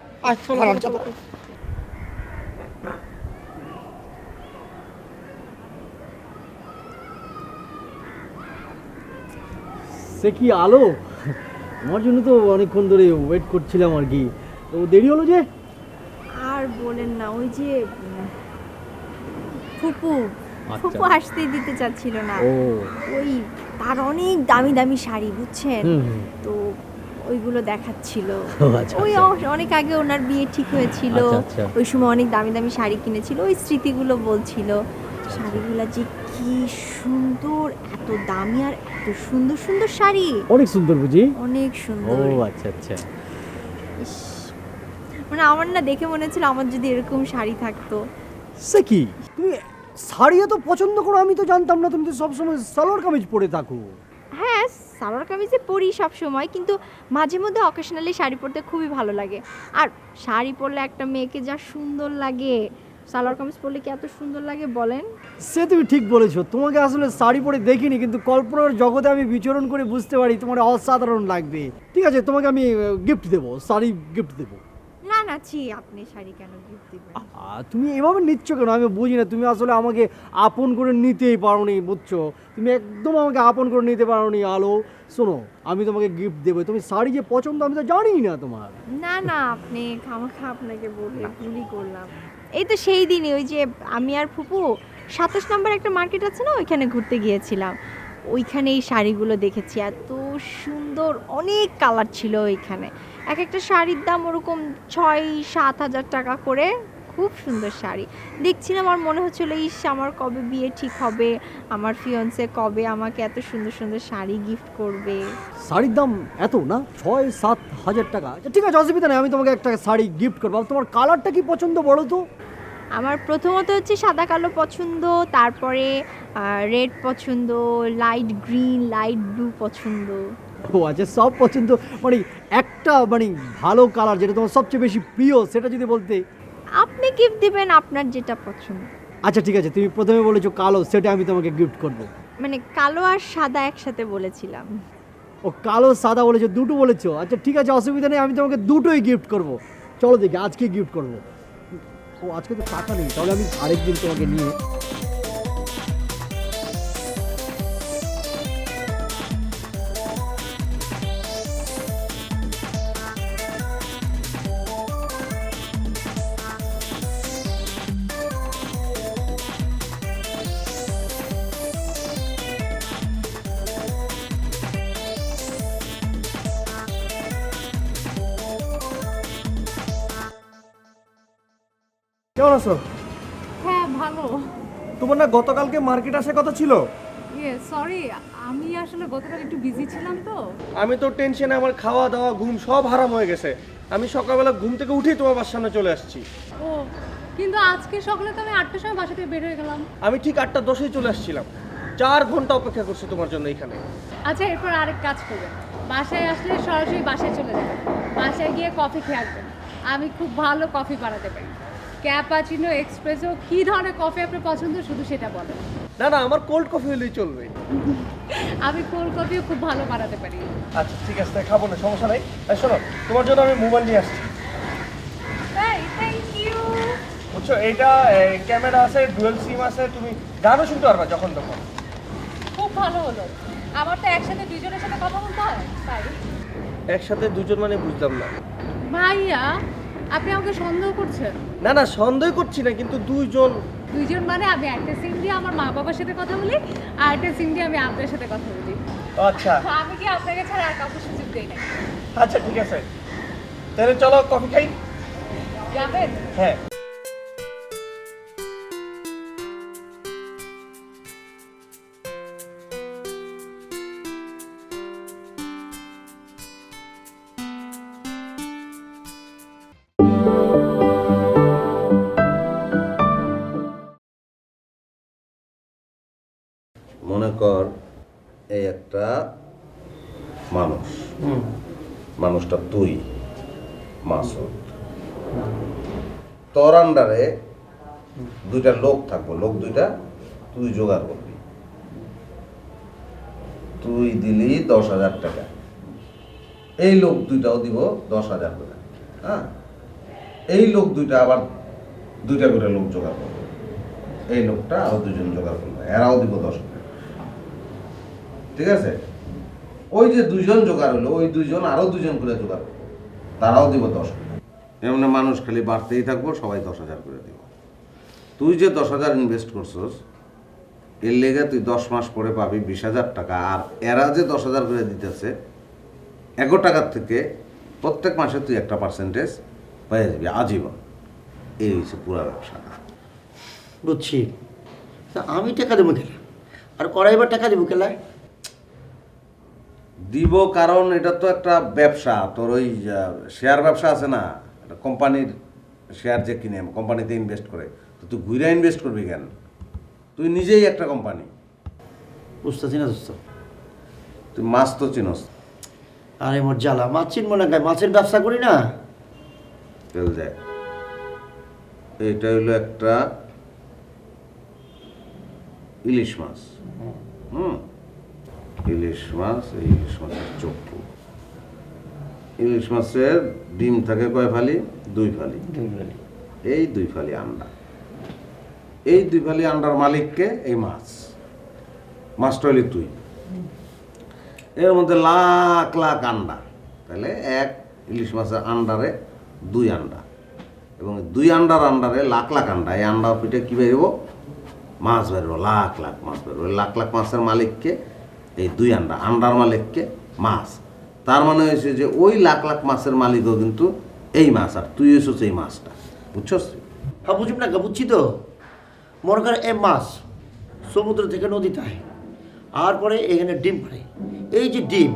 সে কি আলো, আমার জন্য তো অনেকক্ষণ ধরে ওয়েট করছিলাম আর কি, তো দেরি হলো যে। আর বলেন না, ওই যে ফুপু ফুপু আসতেই দিতে চাচ্ছিল না। ওই তার অনেক দামি দামি শাড়ি বুঝছেন, তো ওইগুলো দেখাচ্ছিল। ওই অনেক আগে ওনার বিয়ে ঠিক হয়েছিল, ওই সময় অনেক দামি দামি শাড়ি কিনেছিল, ওই স্মৃতিগুলো বলছিল। শাড়িগুলো যে কি সুন্দর, এত দামি আর এত সুন্দর সুন্দর শাড়ি। অনেক সুন্দর বুঝি, অনেক সুন্দর। ও আচ্ছা আচ্ছা। মানে আমার না দেখে মনে হচ্ছিল আমার যদি এরকম শাড়ি থাকতো। সে কি, তুমি শাড়ি এত পছন্দ করো, আমি তো জানতাম না। তুমি তো সবসময় সালোয়ার কামিজ পরে থাকো। হ্যাঁ, সালোয়ার কামিজে পরি সব সময়, কিন্তু মাঝে মধ্যে অকেশনালি শাড়ি পরতে খুবই ভালো লাগে। আর শাড়ি পরলে একটা মেয়েকে যা সুন্দর লাগে, সালোয়ার কামিজ পরলে কি এত সুন্দর লাগে বলেন? সে তুমি ঠিক বলেছো, তোমাকে আসলে শাড়ি পরে দেখিনি, কিন্তু কল্পনার জগতে আমি বিচরণ করে বুঝতে পারি তোমার অসাধারণ লাগবে। ঠিক আছে, তোমাকে আমি গিফট দেবো, শাড়ি গিফট দেবো। না না, ছি, আপনি শাড়ি কেন গিফট দিবেন? তুমি এভাবে নিচ্ছ কেন আমি বুঝি না। তুমি আসলে আমাকে আপন করে নিতেই পারোনি, বুঝছো? তুমি একদম আমাকে আপন করে নিতে পারোনি আলো। শোনো, আমি তোমাকে গিফট দেবো, তুমি শাড়ি যে পছন্দ আমি তো জানি না তোমার। না না, আপনি খামাখা আপনাকে বলে ভুলই করলাম। এই তো সেই দিনই ওই যে আমি আর ফুপু 27 নম্বর একটা মার্কেট আছে না, ওইখানে ঘুরতে গিয়েছিলাম। ওইখানে এই শাড়িগুলো দেখেছি, এত সুন্দর, অনেক কালার ছিল ওইখানে। এক একটা শাড়ির দাম ওরকম 6-7 হাজার টাকা করে, খুব সুন্দর শাড়ি দেখছিলাম। আমার মনে হচ্ছিল, ইস, আমার কবে বিয়ে ঠিক হবে, আমার ফিয়ন্সে কবে আমাকে এত সুন্দর সুন্দর শাড়ি গিফট করবে। শাড়ির দাম এত না, 6-7 হাজার টাকা? আচ্ছা ঠিক আছে, অসুবিধা নেই, আমি তোমাকে একটা শাড়ি গিফট করবো। তোমার কালারটা কি পছন্দ বলো তো? আমার প্রথমত হচ্ছে সাদা কালো পছন্দ, তারপরে রেড পছন্দ, লাইট গ্রিন, লাইট ব্লু পছন্দ। ও আচ্ছা, সব পছন্দ। মানে একটা মানে ভালো কালার যেটা তোমার সবচেয়ে বেশি প্রিয়, সেটা যদি বলতে। আপনি গিফট দিবেন আপনার যেটা পছন্দ। আচ্ছা ঠিক আছে, তুমি প্রথমে বলেছো কালো, সেটা আমি তোমাকে গিফট করব। মানে কালো আর সাদা একসাথে বলেছিলাম। ও কালো সাদা বলেছো, দুটো বলেছো? আচ্ছা ঠিক আছে, অসুবিধা নেই, আমি তোমাকে দুটোই গিফট করব। চলো দেখি আজকে গিফট করব। ও আজকে তো টাকা নেই, তাহলে আমি আরেকদিন তোমাকে নিয়ে। কেমন আছো? হ্যাঁ, ভালো। তোমার না গতকালকে মার্কেট আসার কথা ছিল? সরি, আমি আসলে গতকাল একটু বিজি ছিলাম তো। আমি তো টেনশনে আমার খাওয়া দাওয়া ঘুম সব হারাম হয়ে গেছে। আমি সকালবেলা ঘুম থেকে উঠেই তোমার বাসার সামনে চলে আসছি। ও, কিন্তু আজকে সকালে তো আমি 8টার সময় বাসা থেকে বের হয়ে গেলাম। আমি ঠিক 8:10 চলে আসছিলাম। 4 ঘন্টা অপেক্ষা করছি তোমার জন্য এখানে। আচ্ছা, এরপর আরেক কাজ করবেন, বাসায় আসলে সরাসরি বাসায় চলে যাবেন, বাসায় গিয়ে কফি খেয়ে আসবেন। আমি খুব ভালো কফি বানাতে পারি, ক্যাপাচিনো, এক্সপ্রেসো, কি ধরনের কফি আপনার পছন্দ শুধু সেটা বলেন। না না, আমার কোল্ড কফি হলেই চলবে। আমি কোল্ড কফিও খুব ভালো বানাতে পারি। আচ্ছা ঠিক আছে, তাই খাবো না, সমস্যা নাই। শোনো, তোমার জন্য আমি মোবাইল নিয়ে আসছি। Thank you. বুঝছো, এইটা ক্যামেরা আছে, ডুয়েল সিম আছে, তুমি গানও শুনতে পারবা যখন তখন। খুব ভালো হলো, আমার তো একসাথে দুজনের সাথে কথা বলতে হয় তাই। একসাথে দুজন মানে বুঝলাম না। ভাইয়া, আপনি আমাকে সন্দেহ করছেন? না না, সন্দেহ করছি না, কিন্তু দুইজন মানে আমি একটা সিম দিয়ে আমার মা বাবার সাথে কথা বলি, আর একটা সিম দিয়ে আমি আপনার সাথে কথা বলি। আচ্ছা, আমি কি আপনাকে ছাড়া আর কাউকে সুযোগ দেই না? আচ্ছা ঠিক আছে, তাহলে চলো কফি খাই। যাবেন? হ্যাঁ। মনে কর এই একটা মানুষ, মানুষটা তুই মাসুদ, তোর আন্ডারে দুইটা লোক থাকবো, লোক দুইটা তুই জোগাড় করবি। তুই দিলি 10,000 টাকা, এই লোক দুইটাও দিব 10,000 টাকা। হ্যাঁ, এই লোক দুইটা আবার দুইটা করে লোক জোগাড় করবে, এই লোকটা আরো দুজন জোগাড় করবে, এরাও দিব 10,000 টাকা। ঠিক আছে? ওই যে দুইজন জোগাড় হলো, ওই দুইজন আরো দুজন করে জোগাড় করবো, তারাও দিব 10 করে। এমনি মানুষ খালি বাড়তেই থাকবো, সবাই 10,000 করে দিব। তুই যে 10,000 ইনভেস্ট করছস, এর লেগে তুই 10 মাস পরে পাবি 20,000 টাকা। আর এরা যে 10,000 করে দিতেছে 11 টাকার থেকে প্রত্যেক মাসে তুই একটা পার্সেন্টেজ পেয়ে যাবি আজীবন। এই হচ্ছে পুরা ব্যবসাটা। বুঝছি। তা আমি টাকা দেবো কেলা, আর করাইবার টাকা দেবো কেলা? দিব কারণ এটা তো একটা ব্যবসা। তোর ওই শেয়ার ব্যবসা আছে না, কোম্পানির শেয়ার যে কিনে কোম্পানিতে ইনভেস্ট করে, তো তুই ঘুরে ইনভেস্ট করবি কেন? তুই নিজেই একটা কোম্পানি। বুঝতেছি না দোস্ত। তুই মাছ তো চিনস। আরে মোর জ্বালা, মাছ চিনবো না গায়ে, মাছের ব্যবসা করি না। তেল যায়। এটা হইলো একটা ইলিশ মাছ। ইলিশ মাছ, এই ইলিশ মাছের চক্ষু। ইলিশ মাছের ডিম থাকে কয় ফালি? 2 ফালি। এই 2 ফালি আন্ডা। এই 2 ফালি আন্ডার মালিককে এই মাছ। মাছটা হইলি তুই। এর মধ্যে লাখ লাখ আন্ডা, তাহলে এক ইলিশ মাছের আন্ডারে 2 আন্ডা, এবং 2 আন্ডার আন্ডারে লাখ লাখ আন্ডা। এই আন্ডার পিঠে কী বেরোব? মাছ বেরোবো, লাখ লাখ মাছ বেরোবো। লাখ লাখ মাছের মালিককে এই 2 আন্ডা, আন্ডার মালিককে মাছ। তার মানে হয়েছে যে ওই লাখ লাখ মাছের মালিকও কিন্তু এই মাছ, আর তুই এসেছ এই মাছটা। বুঝছস? হ্যাঁ বুঝুম না, বুঝছি তো। মনে করে এই মাছ সমুদ্র থেকে নদীতে আয়, আর পরে এখানে ডিম পারে। এই যে ডিম,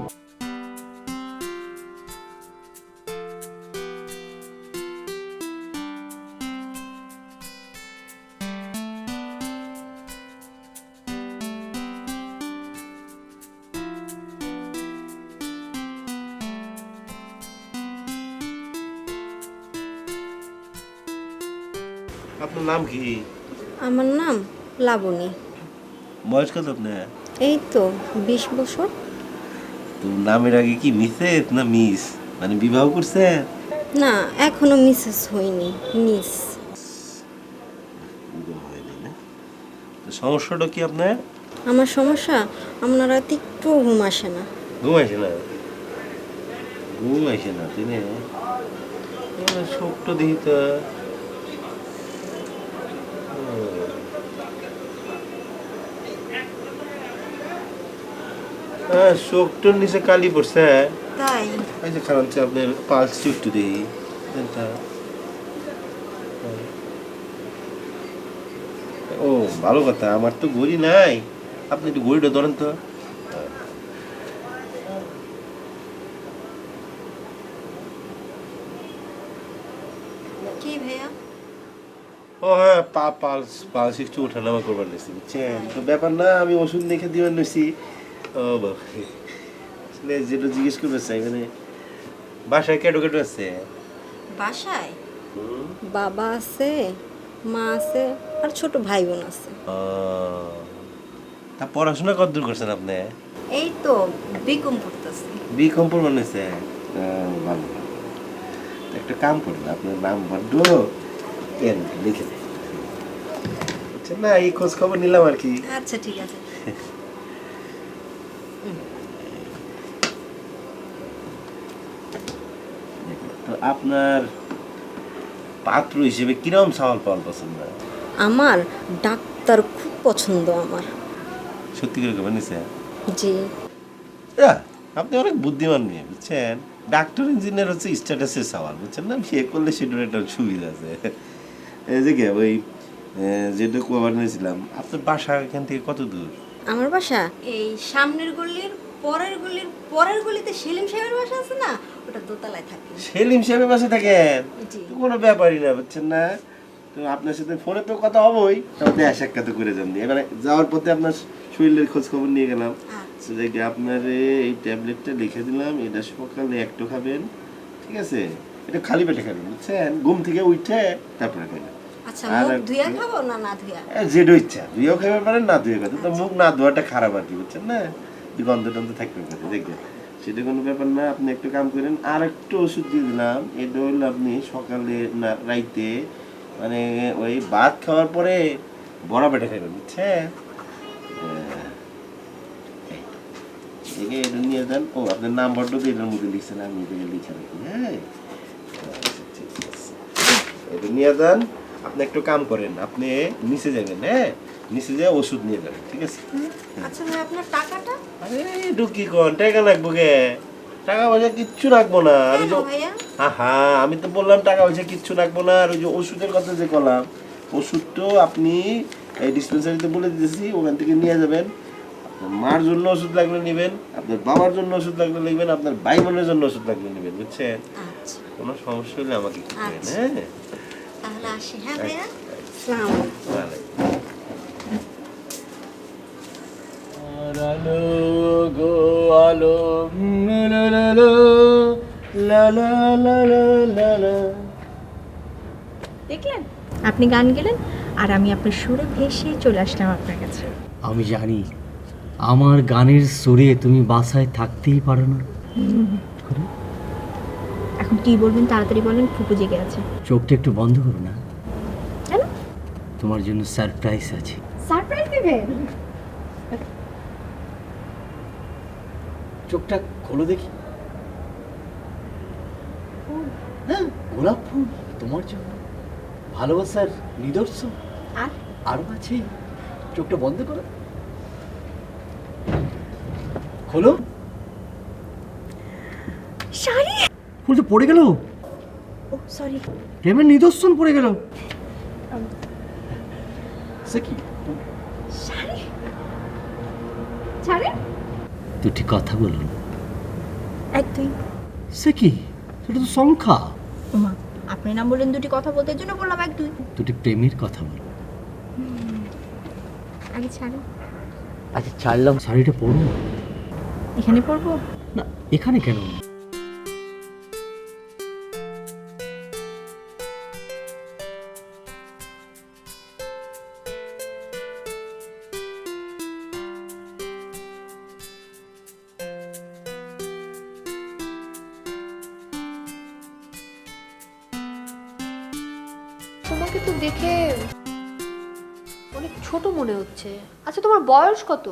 আপনার নাম কি? আমার নাম লাবণী। বয়স কত আপনার? এই তো 20 বছর। তো নামের আগে কি মিসেস না মিস, মানে বিবাহ করছেন? না, এখনো মিসেস হইনি, মিস। তো সমস্যাটা কি আপনার? আমার সমস্যা, আমার রাতে একটু ঘুম আসে না। ঘুম আসে না? ঘুম আসে না তুই না? শোকটা দেখি তো। হ্যাঁ, শোকটার নিচে কালি পড়ছে। তাই? এই যে কারণ আপনার পালস একটু দিই। ও ভালো কথা, আমার তো ঘড়ি নাই, আপনি একটু ঘড়িটা ধরেন তো। কি ভাইয়া? ও হ্যাঁ, পালস পালস একটু ওঠানামা করবার নিয়েছি, বুঝছেন? তো ব্যাপার না, আমি ওষুধ লিখে দিবার নিয়েছি। ও বাবা, যেটা জিজ্ঞেস করবে চাই, মানে বাসায় কেটো কেটো আছে? বাসায় বাবা আছে, মা আছে, আর ছোট ভাই বোন আছে। তা পড়াশোনা কতদূর করছেন আপনি? এই তো বিকম পড়তেছি। বিকম পড়বার নিয়েছে? ভালো। একটা কাম করেন, আপনার নাম বড্ড লিখে দেন, বুঝছেন না? এই খোঁজ খবর নিলাম আর কি। আচ্ছা ঠিক আছে। তো আপনার পাত্র হিসেবে কিরকম সাওয়াল পাওয়াল পছন্দ? আমার ডাক্তার খুব পছন্দ আমার। সত্যি করে কেমন নিছে? জি। আপনি অনেক বুদ্ধিমান মেয়ে, বুঝছেন? ডাক্তার ইঞ্জিনিয়ার হচ্ছে স্ট্যাটাসের সওয়াল, বুঝছেন না? বিয়ে করলে সেটার একটা সুবিধা আছে। এই যে কি ওই যেটা কোয়ার নিয়েছিলাম, আপনার বাসা এখান থেকে কত দূর? আমার বাসা এই সামনের গলির পরের গলিতে সেলিম সাহেবের বাসা আছে না, ওটা দোতলায় থাকে। সেলিম সাহেবের বাসা থাকেন? তো কোনো ব্যাপারই না, বুঝছেন না? তো আপনার সাথে ফোনে তো কথা হবই, তাহলে দেয়া সাক্ষাৎ করে যান। এবারে যাওয়ার পথে আপনার শরীরের খোঁজ খবর নিয়ে গেলাম। দেখি আপনার এই ট্যাবলেটটা লিখে দিলাম, এটা সকালে একটু খাবেন, ঠিক আছে? এটা খালি পেটে খাবেন, বুঝছেন? ঘুম থেকে উঠে তারপরে খাবেন। আচ্ছা, মুখ ধুইয়া খাবো না না ধুইয়া? যেটা ইচ্ছা, ধুয়েও খাইতে পারেন, না ধুয়ে খাতে। তো মুখ না ধোয়াটা খারাপ আর কি, বুঝছেন না? গন্ধ টন্ধ থাকবে খাতে, দেখবেন সেটা কোনো ব্যাপার না। আপনি একটু কাম করেন, আর একটু ওষুধ দিয়ে দিলাম। এটা হইলো আপনি সকালে না রাইতে, মানে ওই ভাত খাওয়ার পরে বড়া পেটে খাইবেন, বুঝছেন? থেকে এটা নিয়ে যান। ও আপনার নাম্বারটা তো এটার মধ্যে লিখছেন, আমি এটাকে লিখে রাখি। হ্যাঁ আচ্ছা, ঠিক আছে, এটা নিয়ে যান। আপনি একটু কাম করেন, আপনি নিচে যাবেন, হ্যাঁ নিচে যেয়ে ওষুধ নিয়ে যাবেন, ঠিক আছে? আচ্ছা ভাই আপনার টাকাটা? আরে ঢুকি কোন টাকা লাগবো গে? টাকা পয়সা কিচ্ছু রাখবো না। আর ওই যে ভাইয়া হ্যাঁ আমি তো বললাম টাকা পয়সা কিচ্ছু রাখবো না। আর ওই যে ওষুধের কথা যে বললাম, ওষুধ তো আপনি এই ডিসপেন্সারিতে বলে দিতেছি, ওখান থেকে নিয়ে যাবেন। আপনার মার জন্য ওষুধ লাগলে নেবেন, আপনার বাবার জন্য ওষুধ লাগলে নেবেন, আপনার ভাই বোনের জন্য ওষুধ লাগলে নেবেন, বুঝছেন? আচ্ছা কোনো সমস্যা হলে আমাকে একটু বলেন, আচ্ছা। হ্যাঁ? তাহলে আসি। হ্যাঁ ভাইয়া। ওয়ালাইকুম। আলো গো আলো লা লা লা লা লা লা লা লা। দেখলেন আপনি গান গেলেন আর আমি আপনার সুরে ভেসে চলে আসলাম আপনার কাছে। আমি জানি আমার গানের সুরে তুমি বাসায় থাকতেই পারো না। এখন কি বলবেন তাড়াতাড়ি বলেন, ফুপু জেগে আছে। চোখটা একটু বন্ধ করো না, কেন? তোমার জন্য সারপ্রাইজ আছে। সারপ্রাইজ দিবেন? চোখটা খোলো দেখি। হ্যাঁ, গোলাপ ফুল তোমার জন্য, ভালোবাসার নিদর্শন। আর আরো আছে, চোখটা বন্ধ করো, খোলো। শাড়ি! ফুল তো পড়ে গেল, ও সরি। প্রেমের নিদর্শন পড়ে গেল। সে কি? শাড়ি? শাড়ি? দুটি কথা বলুন। এক দুই। সে কি? সেটা তো সংখ্যা। ওমা আপনি নাম বললেন দুটি কথা বলতে, এর জন্য বললাম এক দুই। দুটি প্রেমের কথা বলুন। আগে শাড়ি। আচ্ছা ছাড়লাম, শাড়িটা পরো। এখানে পরবো? না এখানে কেন? তোমাকে তো দেখে অনেক ছোট মনে হচ্ছে। আচ্ছা তোমার বয়স কত?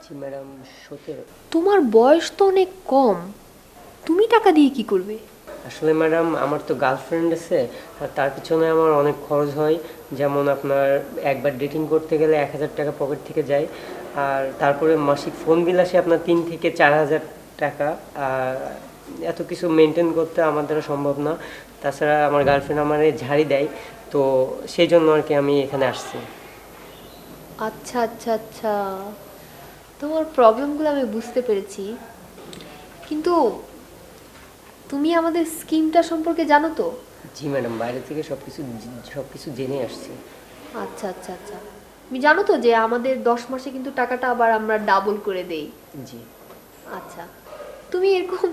জি ম্যাডাম 17। তোমার বয়স তো অনেক কম, তুমি টাকা দিয়ে কি করবে? আসলে ম্যাডাম আমার তো গার্লফ্রেন্ড আছে, আর তার পিছনে আমার অনেক খরচ হয়। যেমন আপনার একবার ডেটিং করতে গেলে 1000 টাকা পকেট থেকে যায়, আর তারপরে মাসিক ফোন বিল আসে আপনার 3 থেকে 4000 টাকা। আর এত কিছু মেনটেন করতে আমার দ্বারা সম্ভব না। তাছাড়া আমার গার্লফ্রেন্ড আমারে ঝাড়ি দেয়, তো সেই জন্য আর কি আমি এখানে আসছি। আচ্ছা আচ্ছা আচ্ছা, তোমার প্রবলেমগুলো আমি বুঝতে পেরেছি, কিন্তু তুমি আমাদের স্কিমটা সম্পর্কে জানো তো? জি ম্যাডাম, বাইরে থেকে সবকিছু জেনে আসছি। আচ্ছা আচ্ছা আচ্ছা, তুমি জানো তো যে আমাদের 10 মাসে কিন্তু টাকাটা আবার আমরা ডাবল করে দেই। জি। আচ্ছা, তুমি এরকম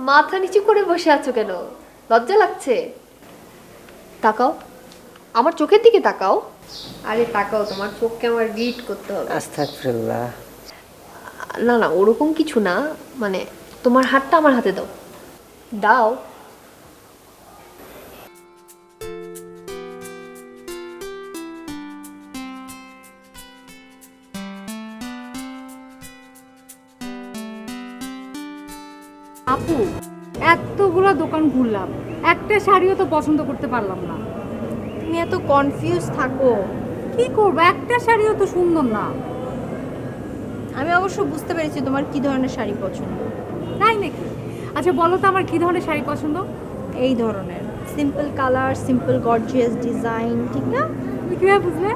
মাথা নিচু করে বসে আছো কেন? লজ্জা লাগছে? তাকাও, আমার চোখের দিকে তাকাও। আরে তাকাও, তোমার চোখকে আমার রিড করতে হবে। আস্তাগফিরুল্লাহ। না না ওরকম কিছু না, মানে তোমার হাতটা আমার হাতে দাও। দাও। আপু এতগুলো দোকান ঘুরলাম, একটা শাড়িও তো পছন্দ করতে পারলাম না। তুমি এত কনফিউজ থাকো, কি করবো, একটা শাড়িও তো সুন্দর না। আমি অবশ্য বুঝতে পেরেছি তোমার কি ধরনের শাড়ি পছন্দ। তাই নাকি? আচ্ছা বলো তো আমার কি ধরনের শাড়ি পছন্দ? এই ধরনের simple colour, simple gorgeous design, ঠিক না? তুমি কিভাবে বুঝলে?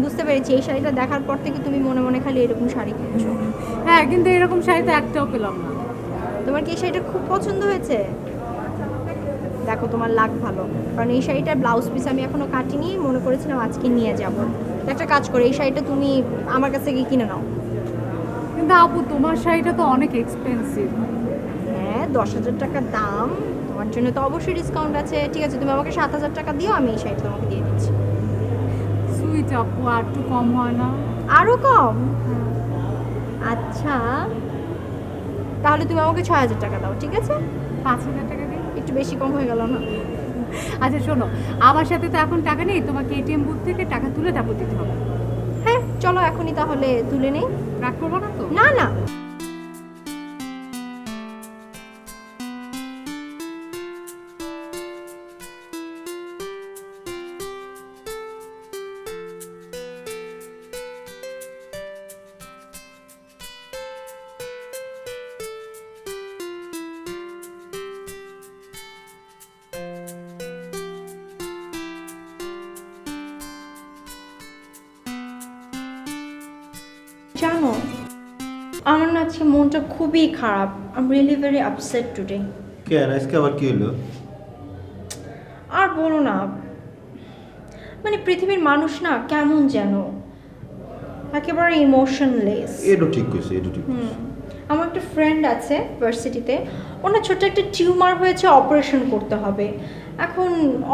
বুঝতে পেরেছি, এই শাড়িটা দেখার পর থেকে তুমি মনে মনে খালি এরকম শাড়ি কিনছো। হ্যাঁ, কিন্তু এরকম শাড়ি তো একটাও পেলাম না। তোমার কি এই শাড়িটা খুব পছন্দ হয়েছে? দেখো তোমার লাক ভালো, কারণ এই শাড়িটার ব্লাউজ পিস আমি এখনো কাটিনি, মনে করেছিলাম আজকে নিয়ে যাব। একটা কাজ করো, এই শাড়িটা তুমি আমার কাছ থেকে কিনে নাও। কিন্তু আপু তোমার শাড়িটা তো অনেক এক্সপেন্সিভ। হ্যাঁ 10,000 টাকা দাম, তোমার জন্য তো অবশ্যই ডিসকাউন্ট আছে। ঠিক আছে তুমি আমাকে 7,000 টাকা দিও, আমি এই শাড়িটা তোমাকে দিয়ে দিচ্ছি। সুইট আপু, আর একটু কম হয় না? আরও কম? আচ্ছা তাহলে তুমি আমাকে 6,000 টাকা দাও, ঠিক আছে? 5,000 টাকা দিই? একটু বেশি কম হয়ে গেল না? আচ্ছা শোনো, আমার সাথে তো এখন টাকা নেই, তোমাকে এটিএম বুথ থেকে টাকা তুলে তারপর দিতে হবে। হ্যাঁ চলো এখনই তাহলে তুলে নেই। রাগ করবো না তো? না না। জানো, আমার না আজকে মনটা খুবই খারাপ। I am really very upset today. কেন আজকে আবার কি হলো? আর বলো না, মানে পৃথিবীর মানুষ না কেমন যেন একেবারে ইমোশনলেস। এটা ঠিক কইছে, এটা ঠিক কইছে। আমার একটা ফ্রেন্ড আছে ভার্সিটিতে, ওনার ছোট্ট একটা টিউমার হয়েছে, অপারেশন করতে হবে। এখন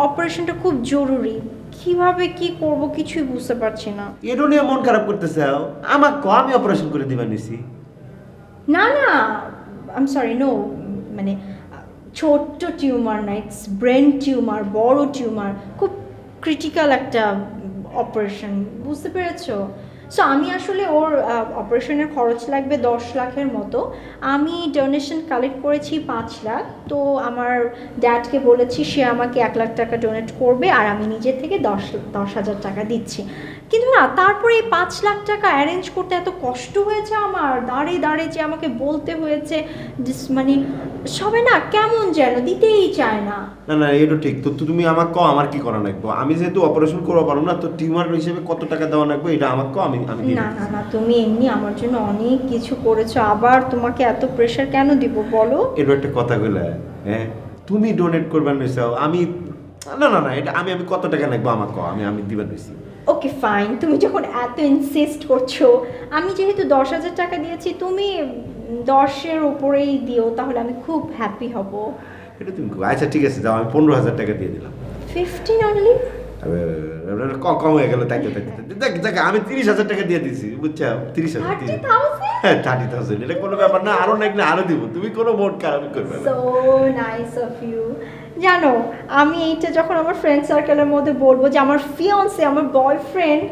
অপারেশনটা খুব জরুরি, কিভাবে কি করব কিছুই বুঝতে পারছি না। এটা নিয়ে মন খারাপ করতেছে? আমাকে কো, আমি অপারেশন করে দিবা নিছি। না না, আই এম সরি, নো, মানে ছোট্ট টিউমার না, ইটস ব্রেন টিউমার, বড় টিউমার, খুব ক্রিটিক্যাল একটা অপারেশন, বুঝতে পেরেছো? সো আমি আসলে ওর অপারেশনের খরচ লাগবে 10 লাখের মতো। আমি ডোনেশন কালেক্ট করেছি 5 লাখ। তো আমার ড্যাডকে বলেছি সে আমাকে 1 লাখ টাকা ডোনেট করবে, আর আমি নিজে থেকে 10,000 টাকা দিচ্ছি। কিন্তু না, তারপরে এই 5 লাখ টাকা অ্যারেঞ্জ করতে এত কষ্ট হয়েছে আমার, দাঁড়িয়ে দাঁড়িয়ে যে আমাকে বলতে হয়েছে, মানে সবাই না কেমন যেন দিতেই চায় না। না না, এটা ঠিক। তো তুমি আমাকে কো, আমার কি করা লাগবে? আমি যেহেতু অপারেশন করবো পারবো না, তো টিউমার হিসেবে কত টাকা দেওয়া লাগবে এটা আমাকে কো, আমি দিয়ে না না না, তুমি এমনি আমার জন্য অনেক কিছু করেছো, আবার তোমাকে এত প্রেশার কেন দিব বলো? এটা একটা কথা কইলা। হ্যাঁ, তুমি ডোনেট করবার নিছাও, আমি না না না, এটা আমি কত টাকা লাগবে আমাকে কো, আমি দিবার নিছি। ওকে ফাইন, তুমি যখন এত ইনসিস্ট করছো, আমি যেহেতু 10,000 টাকা দিয়েছি, তুমি 10-এর উপরেই দিও, তাহলে আমি খুব হ্যাপি হব। এটা তুমি আচ্ছা ঠিক আছে, যাও, আমি 15,000 টাকা দিয়ে দিলাম। 15 অনলি? কম হয়ে গেল, তাই দেখ আমি 30,000 টাকা দিয়ে দিছি, বুঝছো? 30,000। 30,000? হ্যাঁ 30,000, এটা কোনো ব্যাপার না, আরো নাকি আরো দিব, তুমি কোনো মন খারাপ করবে না। So nice of you. জানো, আমি এইটা যখন আমার ফ্রেন্ড সার্কেলের মধ্যে বলবো যে আমার ফিয়ান্সে, আমার বয়ফ্রেন্ড